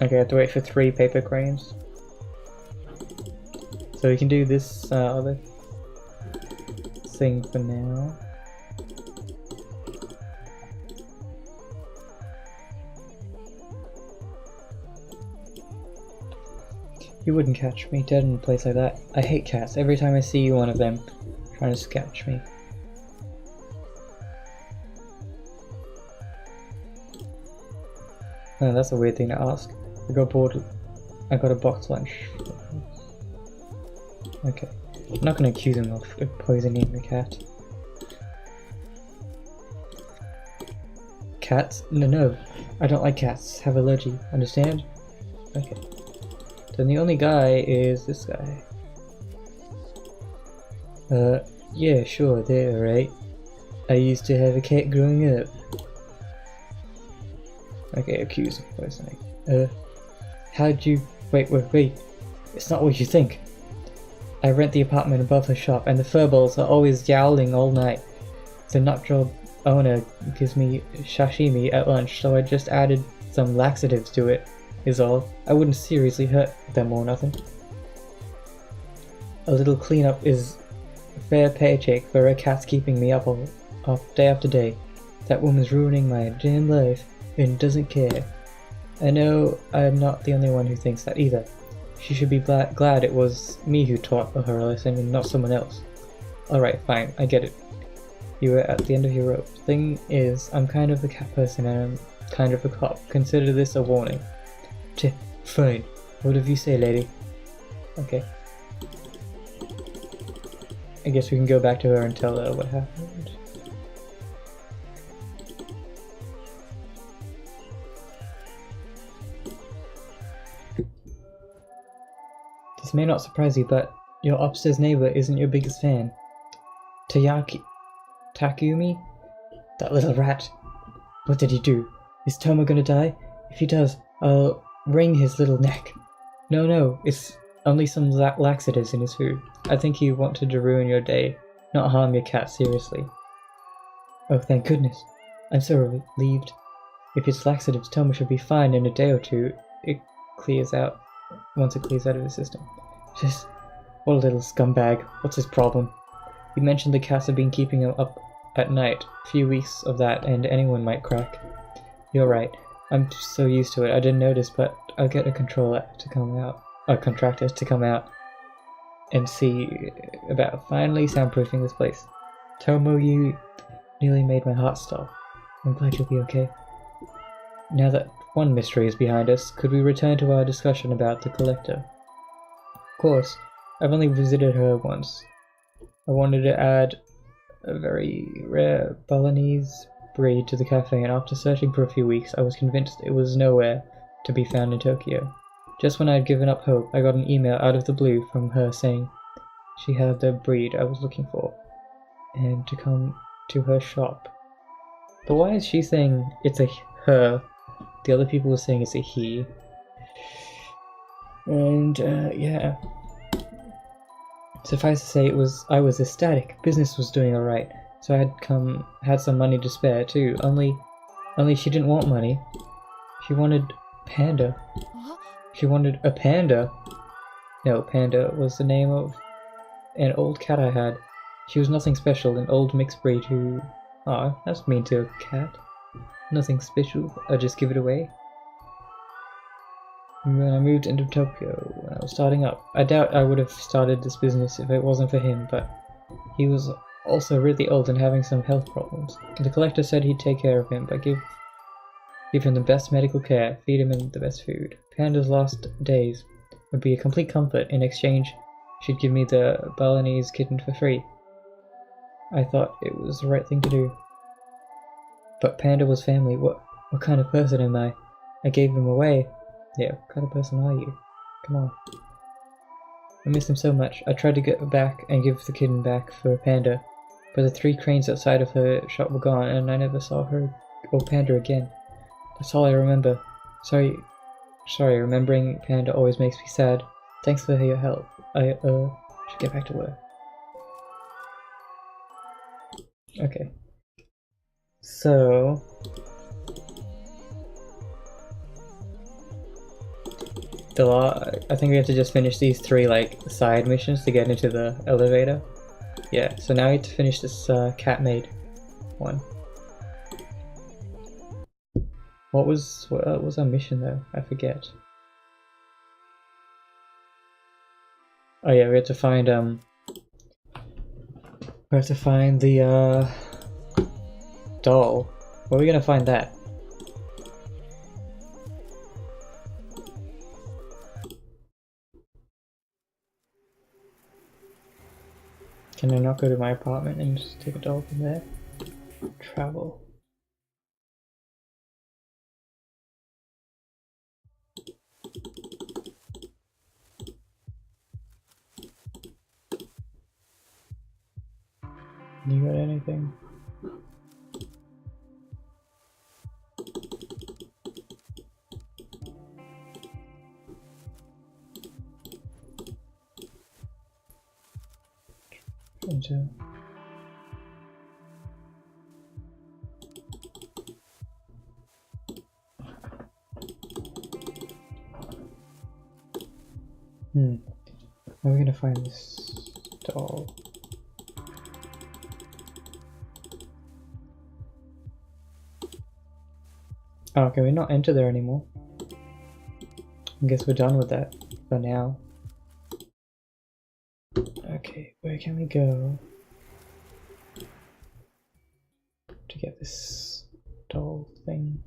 Okay, I have to wait for 3 paper cranes. So we can do this other thing for now. You wouldn't catch me dead in a place like that. I hate cats. Every time I see one of them trying to scratch me. Oh, that's a weird thing to ask. I got bored. I got a box lunch. Okay. I'm not gonna accuse him of poisoning the cat. Cats? No. I don't like cats. Have allergy. Understand? Okay. Then the only guy is this guy. Yeah, sure, they're alright. I used to have a cat growing up. Okay, accused of poisoning. How'd you... Wait. It's not what you think. I rent the apartment above the shop, and the furballs are always yowling all night. The nutjob owner gives me sashimi at lunch, so I just added some laxatives to it, is all. I wouldn't seriously hurt them or nothing. A little cleanup is a fair paycheck for a cat's keeping me up day after day. That woman's ruining my damn life and doesn't care. I know I'm not the only one who thinks that either. She should be glad it was me who taught her a lesson and not someone else. Alright, fine, I get it. You were at the end of your rope. Thing is, I'm kind of a cat person and I'm kind of a cop. Consider this a warning. Fine. Whatever you say, lady. Okay. I guess we can go back to her and tell her what happened. This may not surprise you, but your upstairs neighbor isn't your biggest fan. Takumi? That little rat. What did he do? Is Tomo gonna die? If he does, I'll wring his little neck. No, it's only some laxatives in his food. I think he wanted to ruin your day, not harm your cat seriously. Oh, thank goodness. I'm so relieved. If it's laxatives, Tomo should be fine in a day or two. Once it clears out of the system. Just, what a little scumbag. What's his problem? You mentioned the cats have been keeping him up at night. A few weeks of that and anyone might crack. You're right. I'm so used to it, I didn't notice, but I'll get a contractor to come out and see about finally soundproofing this place. Tomo, you nearly made my heart stop. I'm glad you'll be okay. Now that one mystery is behind us, could we return to our discussion about the collector? Of course, I've only visited her once. I wanted to add a very rare Balinese breed to the cafe, and after searching for a few weeks, I was convinced it was nowhere to be found in Tokyo. Just when I had given up hope, I got an email out of the blue from her saying she had the breed I was looking for, and to come to her shop. But why is she saying it's a her? The other people were saying it's a he. And, yeah. Suffice to say, I was ecstatic. Business was doing alright, so I had some money to spare too. Only she didn't want money. She wanted Panda. She wanted a panda. No, Panda was the name of an old cat I had. She was nothing special, an old mixed breed who... Aw, that's mean to a cat. Nothing special, I'll just give it away. When I moved into Tokyo, when I was starting up, I doubt I would have started this business if it wasn't for him, but he was also really old and having some health problems. The collector said he'd take care of him, but give him the best medical care, feed him the best food. Panda's last days would be a complete comfort. In exchange, she'd give me the Balinese kitten for free. I thought it was the right thing to do. But Panda was family. What kind of person am I? I gave him away. Yeah, what kind of person are you? Come on. I miss him so much. I tried to get back and give the kitten back for Panda, but the 3 cranes outside of her shop were gone, and I never saw her or Panda again. That's all I remember. Sorry, remembering Panda always makes me sad. Thanks for your help. I, should get back to work. Okay. So... I think we have to just finish these 3, like, side missions to get into the elevator. Yeah, so now we have to finish this, cat maid one. What was our mission though? I forget. Oh yeah, we have to find the doll. Where are we gonna find that? Can I not go to my apartment and just take a doll from there? Travel. You got anything? Into. How are we gonna find this doll? Oh, can we not enter there anymore? I guess we're done with that for now. Okay, where can we go to get this doll thing?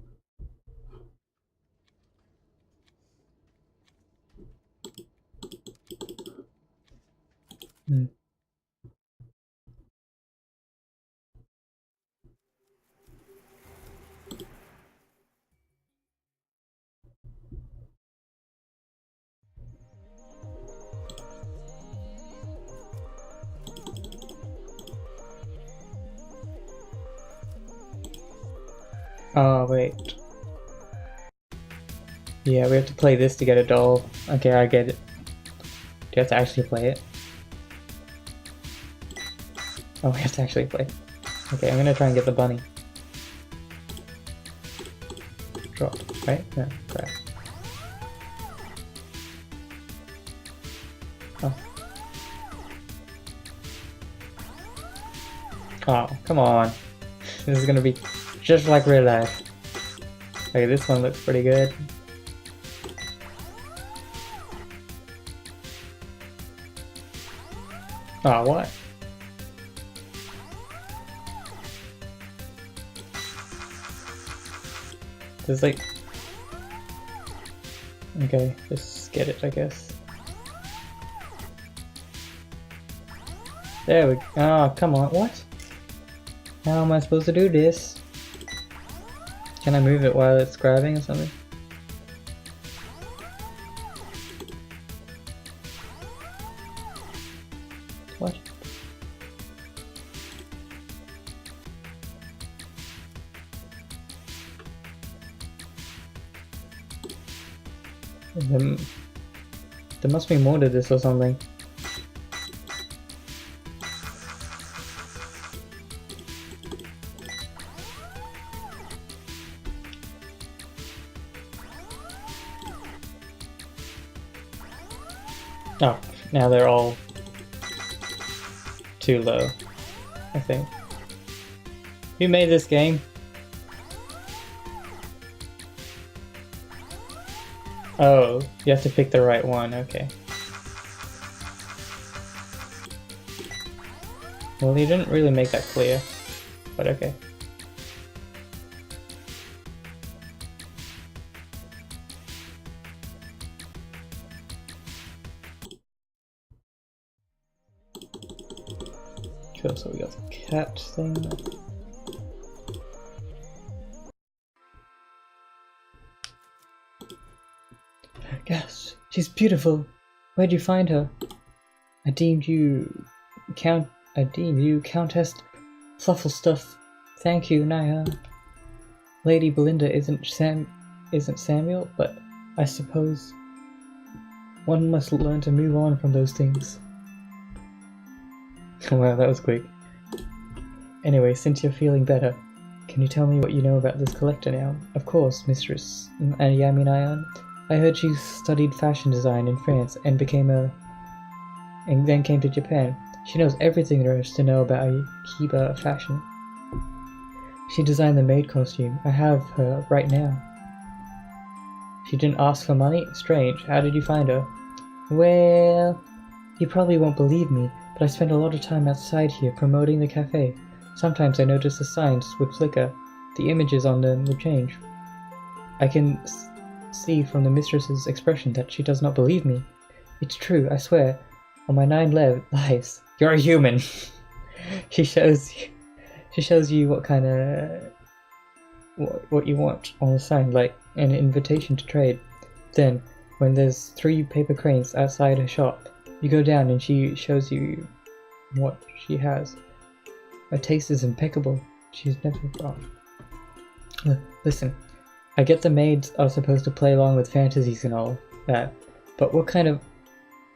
Oh, wait. Yeah, we have to play this to get a doll. Okay, I get it. Do you have to actually play it? Oh, we have to actually play. Okay, I'm gonna try and get the bunny. Drop, right? No, crap. Oh. Oh, come on. This is gonna be just like real life. Okay, this one looks pretty good. Oh, what? There's like... Okay, just get it, I guess. There we go. Oh, come on, what? How am I supposed to do this? Can I move it while it's grabbing or something? What? There must be more to this or something. Oh, now they're all too low, I think. Who made this game? Oh, you have to pick the right one, okay. Well, you didn't really make that clear, but okay. Cool, so we got the cat thing. Yes, she's beautiful. Where'd you find her? I deemed you Countess Flufflestuff. Thank you, Naya. Lady Belinda isn't Samuel, but I suppose one must learn to move on from those things. Wow, that was quick. Anyway, since you're feeling better, can you tell me what you know about this collector now? Of course, Mistress Yaminayan. I heard she studied fashion design in France and then came to Japan. She knows everything there is to know about Akiba fashion. She designed the maid costume. I have her right now. She didn't ask for money? Strange. How did you find her? Well, you probably won't believe me, but I spend a lot of time outside here promoting the cafe. Sometimes I notice the signs would flicker. The images on them would change. I can see from the mistress's expression that she does not believe me. It's true, I swear. On my 9 lives, you're a human. She shows you what kind of what you want on the sign, like an invitation to trade. Then, when there's 3 paper cranes outside her shop, you go down and she shows you what she has. Her taste is impeccable. She's never wrong. Listen, I get the maids are supposed to play along with fantasies and all that, but what kind of...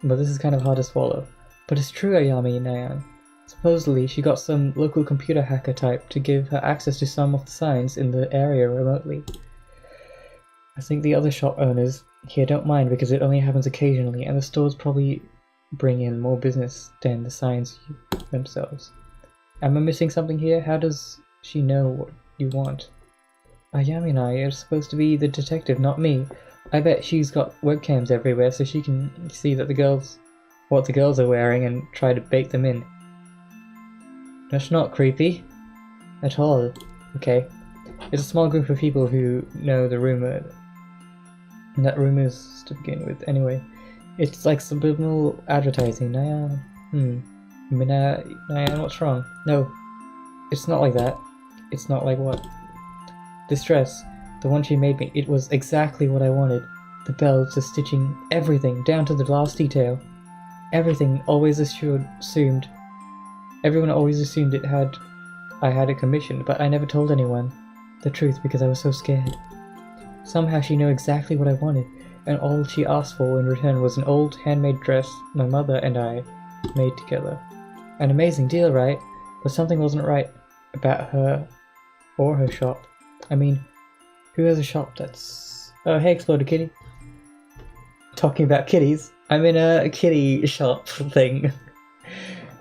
Well, this is kind of hard to swallow. But it's true, Ayami Nayan. Supposedly, she got some local computer hacker type to give her access to some of the signs in the area remotely. I think the other shop owners here don't mind because it only happens occasionally, and the stores probably bring in more business than the signs themselves. Am I missing something here? How does she know what you want? Ayami and I are supposed to be the detective, not me. I bet she's got webcams everywhere so she can see that what the girls are wearing and try to bait them in. That's not creepy at all. Okay. It's a small group of people who know the rumor. And that rumor's to begin with. Anyway, it's like subliminal advertising. Nayan. Nayan, what's wrong? No. It's not like that. It's not like what? This dress, the one she made me, it was exactly what I wanted. The bells, the stitching, everything, down to the last detail. Everyone always assumed I had it commissioned, but I never told anyone the truth because I was so scared. Somehow she knew exactly what I wanted, and all she asked for in return was an old handmade dress my mother and I made together. An amazing deal, right? But something wasn't right about her or her shop. I mean, who has a shop that's... Oh, hey, Exploded Kitty. Talking about kitties, I'm in a kitty shop thing.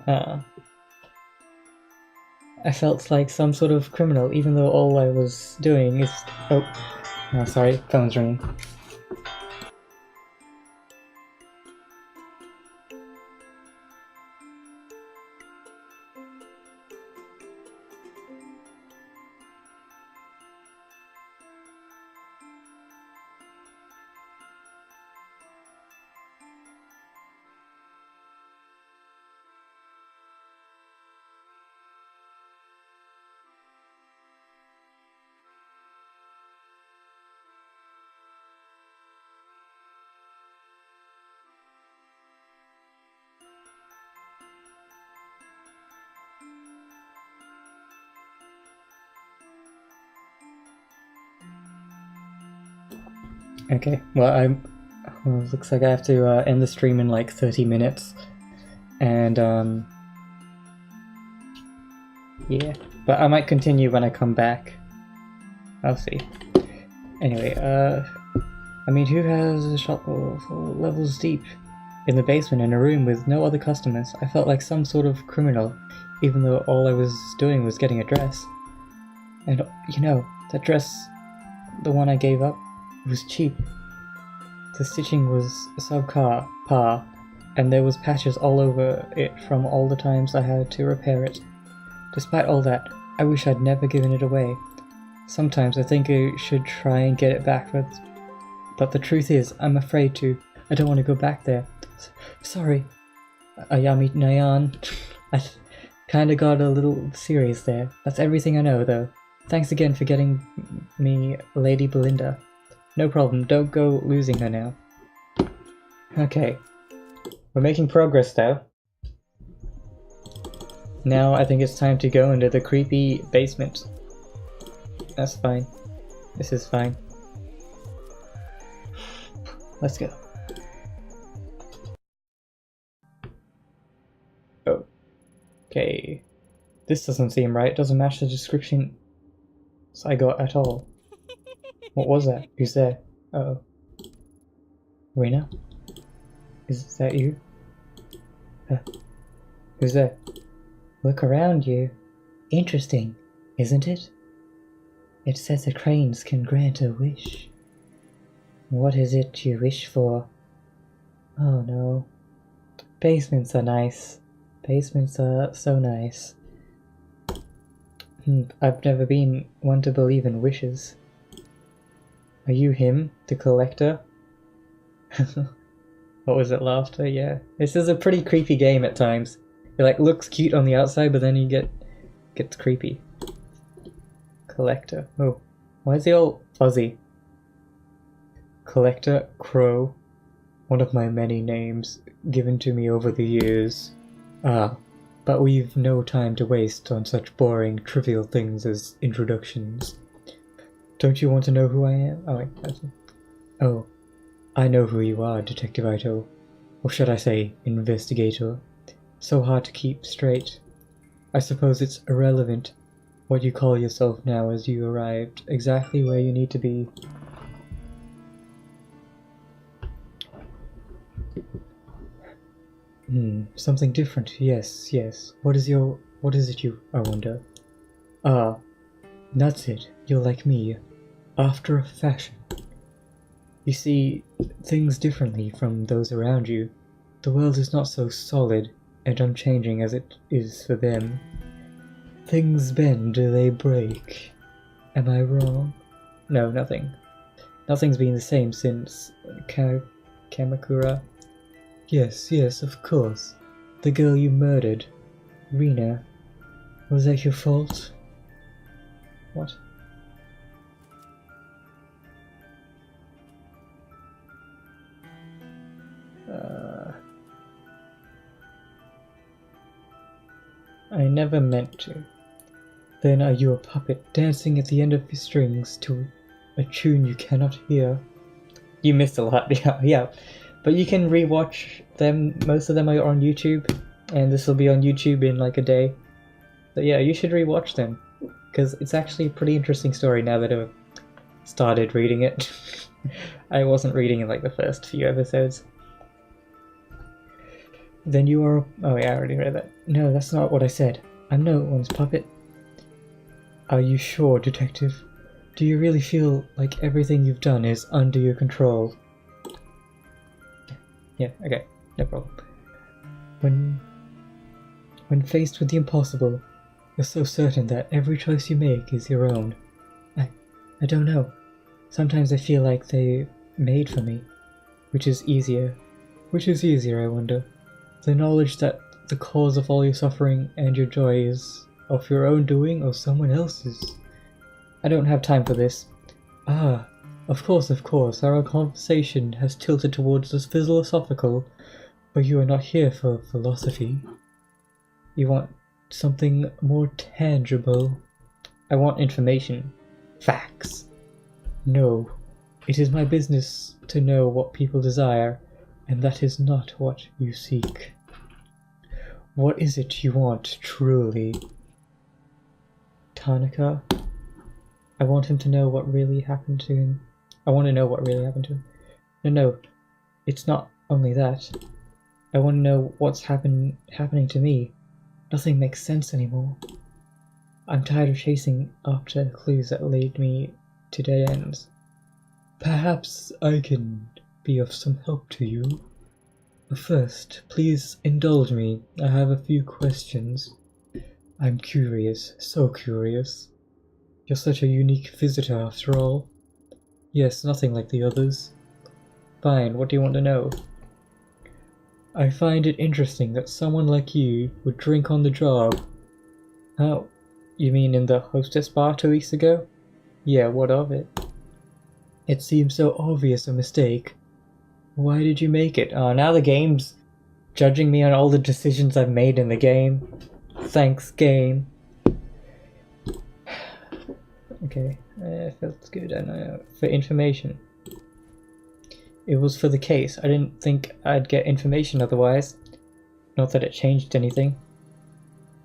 I felt like some sort of criminal, even though all I was doing is... Oh, sorry, phone's ringing. Okay, well, looks like I have to end the stream in like 30 minutes, and yeah, but I might continue when I come back. I'll see. Anyway, I mean, who has a shop levels deep in the basement in a room with no other customers? I felt like some sort of criminal, even though all I was doing was getting a dress. And you know, that dress, the one I gave up, was cheap. The stitching was subpar, and there was patches all over it from all the times I had to repair it. Despite all that, I wish I'd never given it away. Sometimes I think I should try and get it back, but the truth is, I'm afraid to. I don't want to go back there. Sorry, Ayami Nayan. I kinda got a little serious there. That's everything I know, though. Thanks again for getting me Lady Belinda. No problem, don't go losing her now. Okay. We're making progress though. Now I think it's time to go into the creepy basement. That's fine. This is fine. Let's go. Oh. Okay. This doesn't seem right. Doesn't match the description I got at all. What was that? Who's there? Uh-oh. Rena? Is that you? Who's there? Look around you. Interesting, isn't it? It says that cranes can grant a wish. What is it you wish for? Oh no. Basements are nice. Basements are so nice. I've never been one to believe in wishes. Are you him, the collector? What was it, laughter? Yeah. This is a pretty creepy game at times. It like looks cute on the outside, but then gets creepy. Collector. Oh. Why is he all fuzzy? Collector Crow. One of my many names given to me over the years. Ah, but we've no time to waste on such boring, trivial things as introductions. Don't you want to know who I am? Oh, wait, that's it. Oh, I know who you are, Detective Ito. Or should I say, investigator. So hard to keep straight. I suppose it's irrelevant what you call yourself now, as you arrived exactly where you need to be. Something different. Yes, yes. What is it you, I wonder? Ah, that's it. You're like me. After a fashion. You see things differently from those around you. The world is not so solid and unchanging as it is for them. Things bend, they break. Am I wrong? No, nothing. Nothing's been the same since Kamakura. Yes, yes, of course. The girl you murdered. Rina. Was that your fault? What? I never meant to. Then are you a puppet dancing at the end of your strings to a tune you cannot hear? You missed a lot, yeah. But you can rewatch them. Most of them are on YouTube, and this will be on YouTube in like a day. But yeah, you should rewatch them, because it's actually a pretty interesting story now that I've started reading it. I wasn't reading in like the first few episodes. Then you are... Oh yeah, I already read that. No, that's not what I said. I'm no one's puppet. Are you sure, Detective? Do you really feel like everything you've done is under your control? Yeah, okay, no problem. When faced with the impossible, you're so certain that every choice you make is your own. I don't know. Sometimes I feel like they made for me. Which is easier, I wonder? The knowledge that the cause of all your suffering and your joy is of your own doing or someone else's. I don't have time for this. Ah, of course, our conversation has tilted towards the philosophical, but you are not here for philosophy. You want something more tangible. I want information. Facts. No, it is my business to know what people desire, and that is not what you seek. What is it you want, truly? Tanaka? I want him to know what really happened to him. I want to know what really happened to him. No, it's not only that. I want to know what's happening to me. Nothing makes sense anymore. I'm tired of chasing after clues that lead me to dead ends. Perhaps I can be of some help to you. But first, please indulge me. I have a few questions. I'm curious, so curious. You're such a unique visitor after all. Yes, nothing like the others. Fine, what do you want to know? I find it interesting that someone like you would drink on the job. How? You mean in the hostess bar 2 weeks ago? Yeah, what of it? It seems so obvious a mistake. Why did you make it? Oh, now the game's judging me on all the decisions I've made in the game. Thanks, game. Okay, feels good, I know. For information. It was for the case. I didn't think I'd get information otherwise. Not that it changed anything.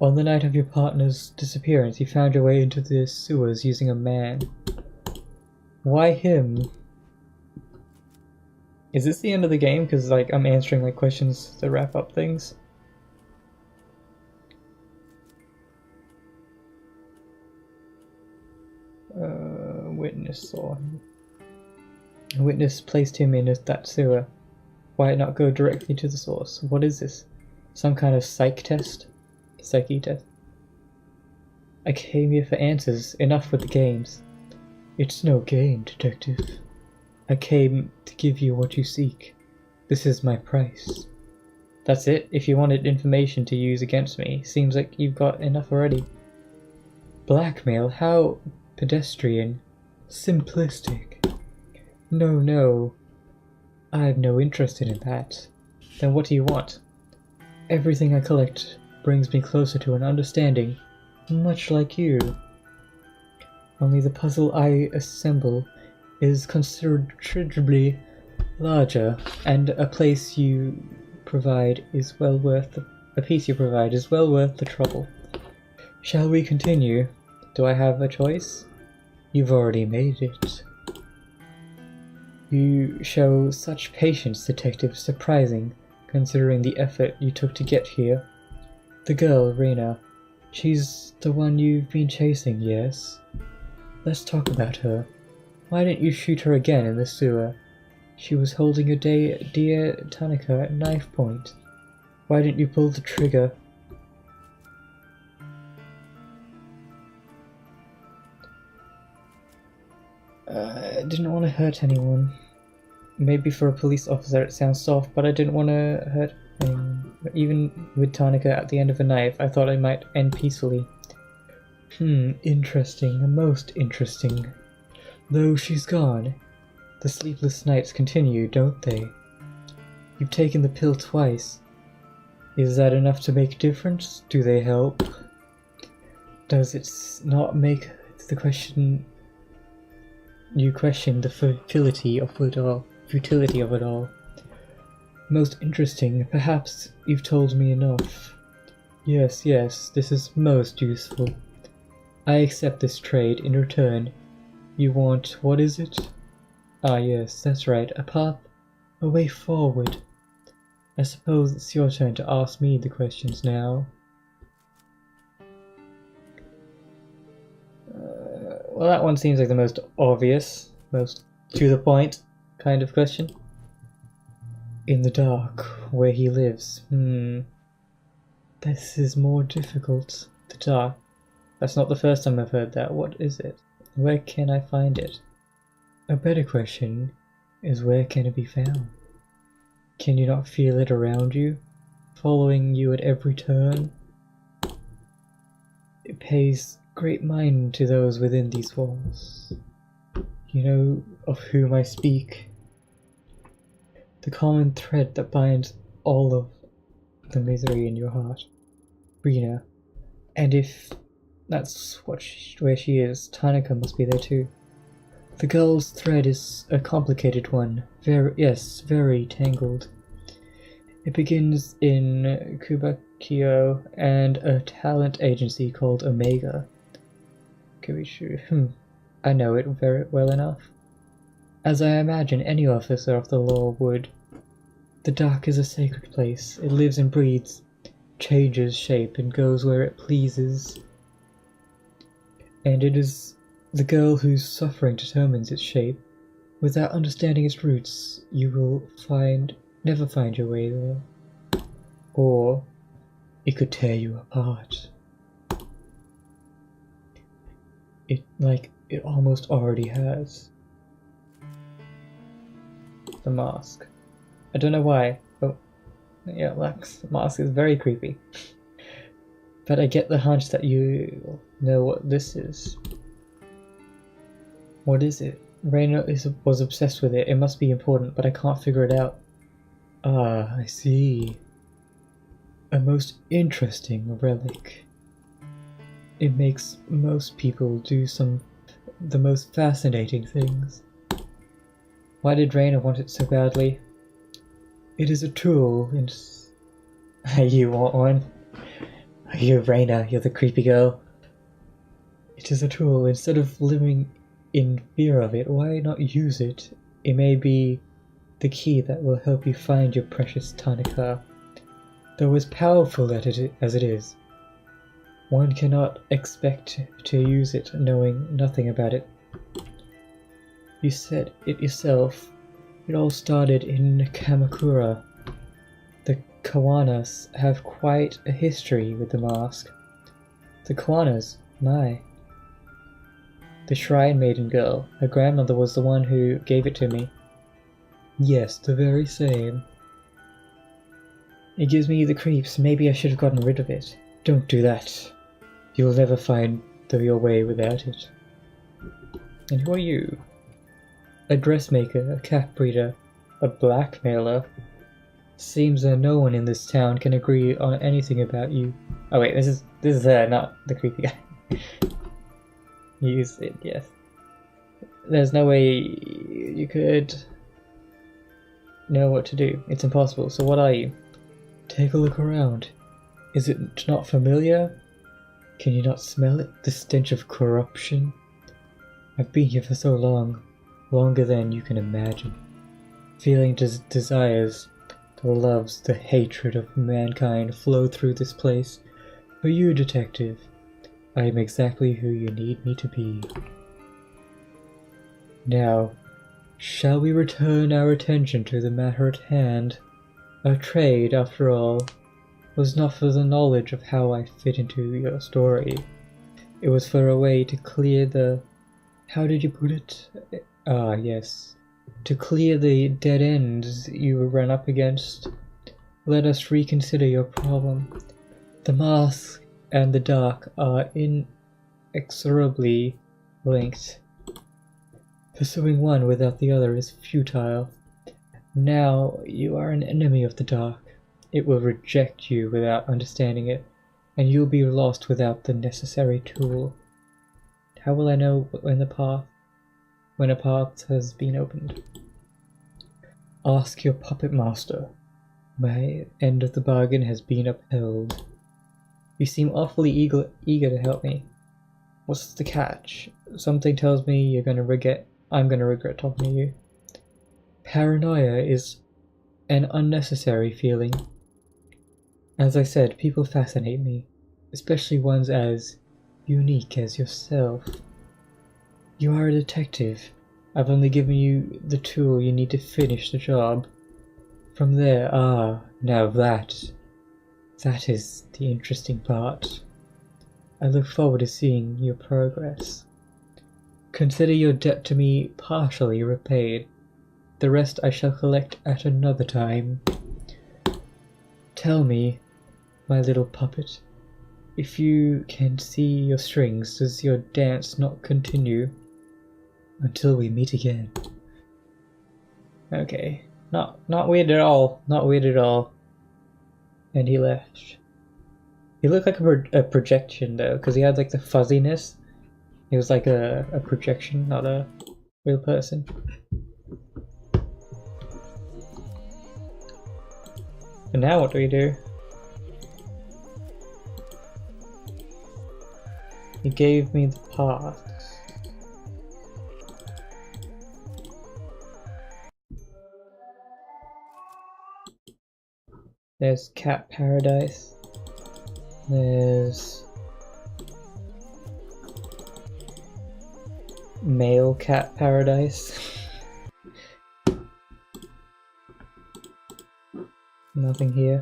On the night of your partner's disappearance, you found your way into the sewers using a man. Why him? Is this the end of the game? Because like I'm answering like questions to wrap up things. Witness saw him. A witness placed him in that sewer. Why not go directly to the source? What is this? Some kind of psyche test? I came here for answers. Enough with the games. It's no game, Detective. I came to give you what you seek. This is my price. That's it? If you wanted information to use against me, seems like you've got enough already. Blackmail? How pedestrian. Simplistic. No. I have no interest in that. Then what do you want? Everything I collect brings me closer to an understanding, much like you. Only the puzzle I assemble is considerably larger, and a piece you provide is well worth the trouble. Shall we continue? Do I have a choice? You've already made it. You show such patience, Detective. Surprising, considering the effort you took to get here. The girl, Reina. She's the one you've been chasing, yes? Let's talk about her. Why didn't you shoot her again in the sewer? She was holding your dear Tanika at knife point. Why didn't you pull the trigger? I didn't want to hurt anyone. Maybe for a police officer it sounds soft, but I didn't want to hurt anyone. Even with Tanika at the end of a knife, I thought I might end peacefully. Interesting, most interesting. Though she's gone, the sleepless nights continue, don't they? You've taken the pill twice. Is that enough to make a difference? Do they help? Does it not make the question... You question the futility of it all. Most interesting. Perhaps you've told me enough. Yes, this is most useful. I accept this trade. In return, you want... what is it? Ah yes, that's right. A path, a way forward. I suppose it's your turn to ask me the questions now. Well, that one seems like the most obvious, most to the point kind of question. In the dark, where he lives. This is more difficult. The dark. That's not the first time I've heard that. What is it? Where can I find it? A better question is, where can it be found? Can you not feel it around you, following you at every turn? It pays great mind to those within these walls. You know of whom I speak. The common thread that binds all of the misery in your heart. Rena. And if that's where she is, Tanika must be there too. The girl's thread is a complicated one. Very tangled. It begins in Kubakio and a talent agency called Omega. I know it very well enough. As I imagine any officer of the law would. The dark is a sacred place. It lives and breathes, changes shape, and goes where it pleases. And it is the girl whose suffering determines its shape. Without understanding its roots, you will never find your way there. Or it could tear you apart. It almost already has. The mask. I don't know why. Oh, yeah, the mask is very creepy. But I get the hunch that you know what this is. What is it? Reina was obsessed with it. It must be important, but I can't figure it out. Ah, I see. A most interesting relic. It makes most people do the most fascinating things. Why did Reina want it so badly? It is a tool in... You want one? You're Reina, you're the creepy girl. It is a tool. Instead of living in fear of it, why not use it? It may be the key that will help you find your precious Tanika. Though as powerful as it is, one cannot expect to use it knowing nothing about it. You said it yourself. It all started in Kamakura. The Kawanas have quite a history with the mask. The Kawanas, my. The Shrine Maiden girl. Her grandmother was the one who gave it to me. Yes, the very same. It gives me the creeps. Maybe I should have gotten rid of it. Don't do that. You will never find your way without it. And who are you? A dressmaker, a cat breeder, a blackmailer. Seems that no one in this town can agree on anything about you. Oh wait, this is not the creepy guy. Use it, yes. There's no way you could know what to do. It's impossible. So what are you? Take a look around. Is it not familiar? Can you not smell it? The stench of corruption? I've been here for so long. Longer than you can imagine. Feeling desires, the loves, the hatred of mankind flow through this place. For you, detective, I am exactly who you need me to be. Now, shall we return our attention to the matter at hand? Our trade, after all, was not for the knowledge of how I fit into your story. It was for a way to clear the... How did you put it? Ah, yes. To clear the dead ends you ran up against. Let us reconsider your problem. The mask and the dark are inexorably linked. Pursuing one without the other is futile. Now you are an enemy of the dark. It will reject you without understanding it, and you'll be lost without the necessary tool. How will I know when a path has been opened? Ask your puppet master. My end of the bargain has been upheld. You seem awfully eager to help me. What's the catch? Something tells me I'm gonna regret talking to you. Paranoia is an unnecessary feeling. As I said, people fascinate me, especially ones as unique as yourself. You are a detective. I've only given you the tool you need to finish the job. From there, now that is the interesting part. I look forward to seeing your progress. Consider your debt to me partially repaid. The rest I shall collect at another time. Tell me, my little puppet, if you can see your strings, does your dance not continue until we meet again? Okay, not weird at all. Not weird at all. And he left. He looked like a projection though, because he had like the fuzziness. He was like a projection, not a real person. And now what do we do? He gave me the path. There's cat paradise. There's male cat paradise. Nothing here.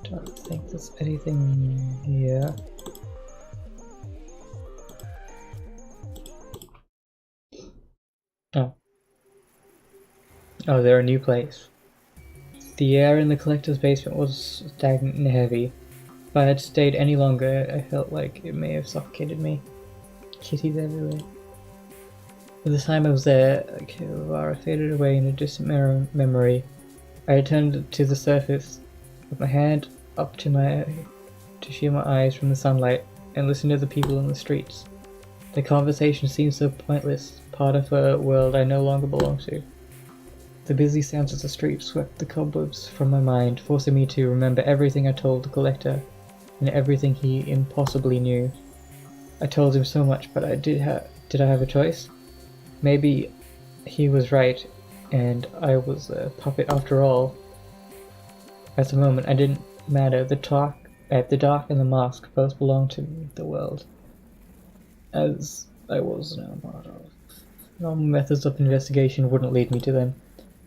Don't think there's anything here. Oh, they're a new place. The air in the collector's basement was stagnant and heavy. If I had stayed any longer, I felt like it may have suffocated me. Kitties everywhere. By the time I was there, Kiwara faded away in a distant memory. I returned to the surface, with my hand up to shield my eyes from the sunlight, and listened to the people in the streets. The conversation seemed so pointless, part of a world I no longer belonged to. The busy sounds of the street swept the cobwebs from my mind, forcing me to remember everything I told the collector, and everything he impossibly knew. I told him so much, but did I have a choice? Maybe he was right, and I was a puppet after all. At the moment, I didn't matter. The dark and the mask both belonged to the world, as I was now part of. Normal methods of investigation wouldn't lead me to them.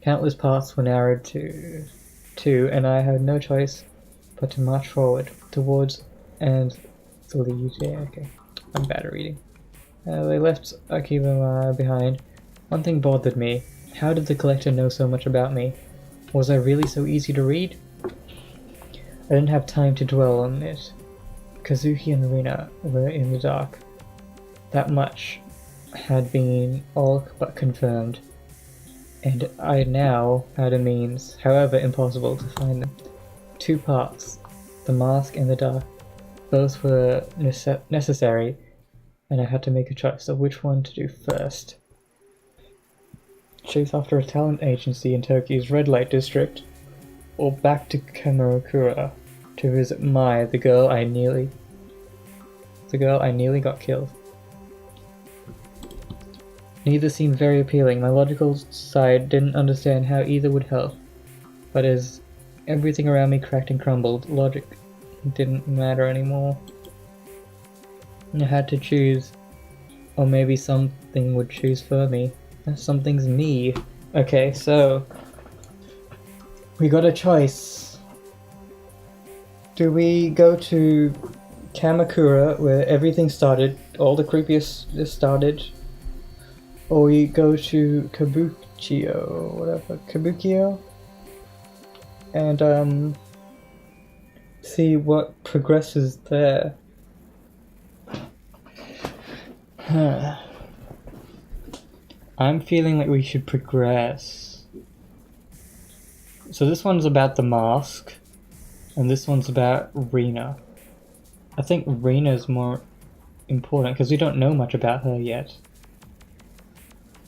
Countless paths were narrowed to, and I had no choice but to march forward, towards, and the lead. Yeah, okay. I'm bad at reading. They left Akiba behind. One thing bothered me. How did the collector know so much about me? Was I really so easy to read? I didn't have time to dwell on it. Kazuki and Rina were in the dark. That much had been all but confirmed, and I now had a means, however impossible, to find them. 2 parts, the mask and the dark, both were necessary, and I had to make a choice of which one to do first. Chase after a talent agency in Tokyo's red light district, or back to Kamakura to visit Mai, the girl I nearly got killed. Neither seemed very appealing. My logical side didn't understand how either would help, but as everything around me cracked and crumbled, logic didn't matter anymore. I had to choose, or maybe something would choose for me. Something's me. Okay, so we got a choice. Do we go to Kamakura, where everything started, all the creepiest started, or we go to Kabukio, and see what progresses there. I'm feeling like we should progress. So this one's about the mask, and this one's about Rina. I think Rina's more important because we don't know much about her yet.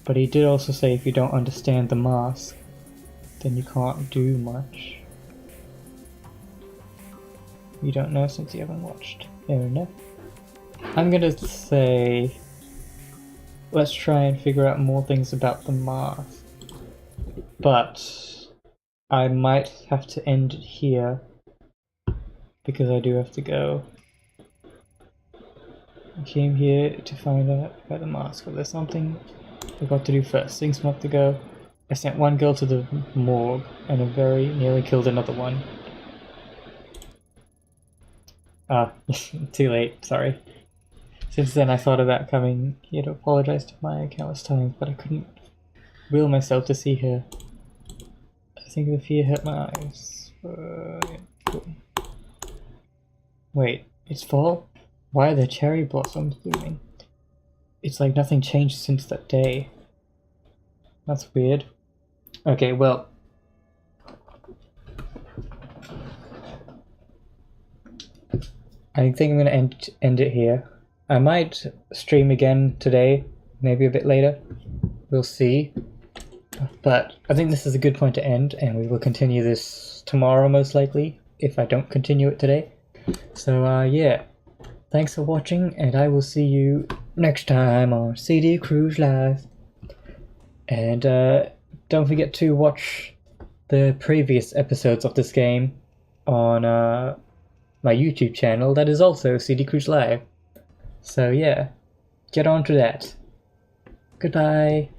But he did also say if you don't understand the mask, then you can't do much. You don't know since you haven't watched. Fair enough. I'm gonna say, let's try and figure out more things about the mask. But I might have to end it here because I do have to go. I came here to find out about the mask, but there's something I got to do first. Things have to go. I sent one girl to the morgue and I very nearly killed another one. Too late, sorry. Since then I thought about coming here to apologize to Maya countless times, but I couldn't will myself to see her. I think the fear hurt my eyes. Cool. Wait, it's fall? Why are the cherry blossoms blooming? It's like nothing changed since that day. That's weird. Okay, well. I think I'm gonna end it here. I might stream again today, maybe a bit later. We'll see. But I think this is a good point to end, and we will continue this tomorrow most likely, if I don't continue it today. So yeah. Thanks for watching, and I will see you next time on CD Cruise Live. And don't forget to watch the previous episodes of this game on my YouTube channel that is also CD Cruise Live. So yeah, get on to that. Goodbye.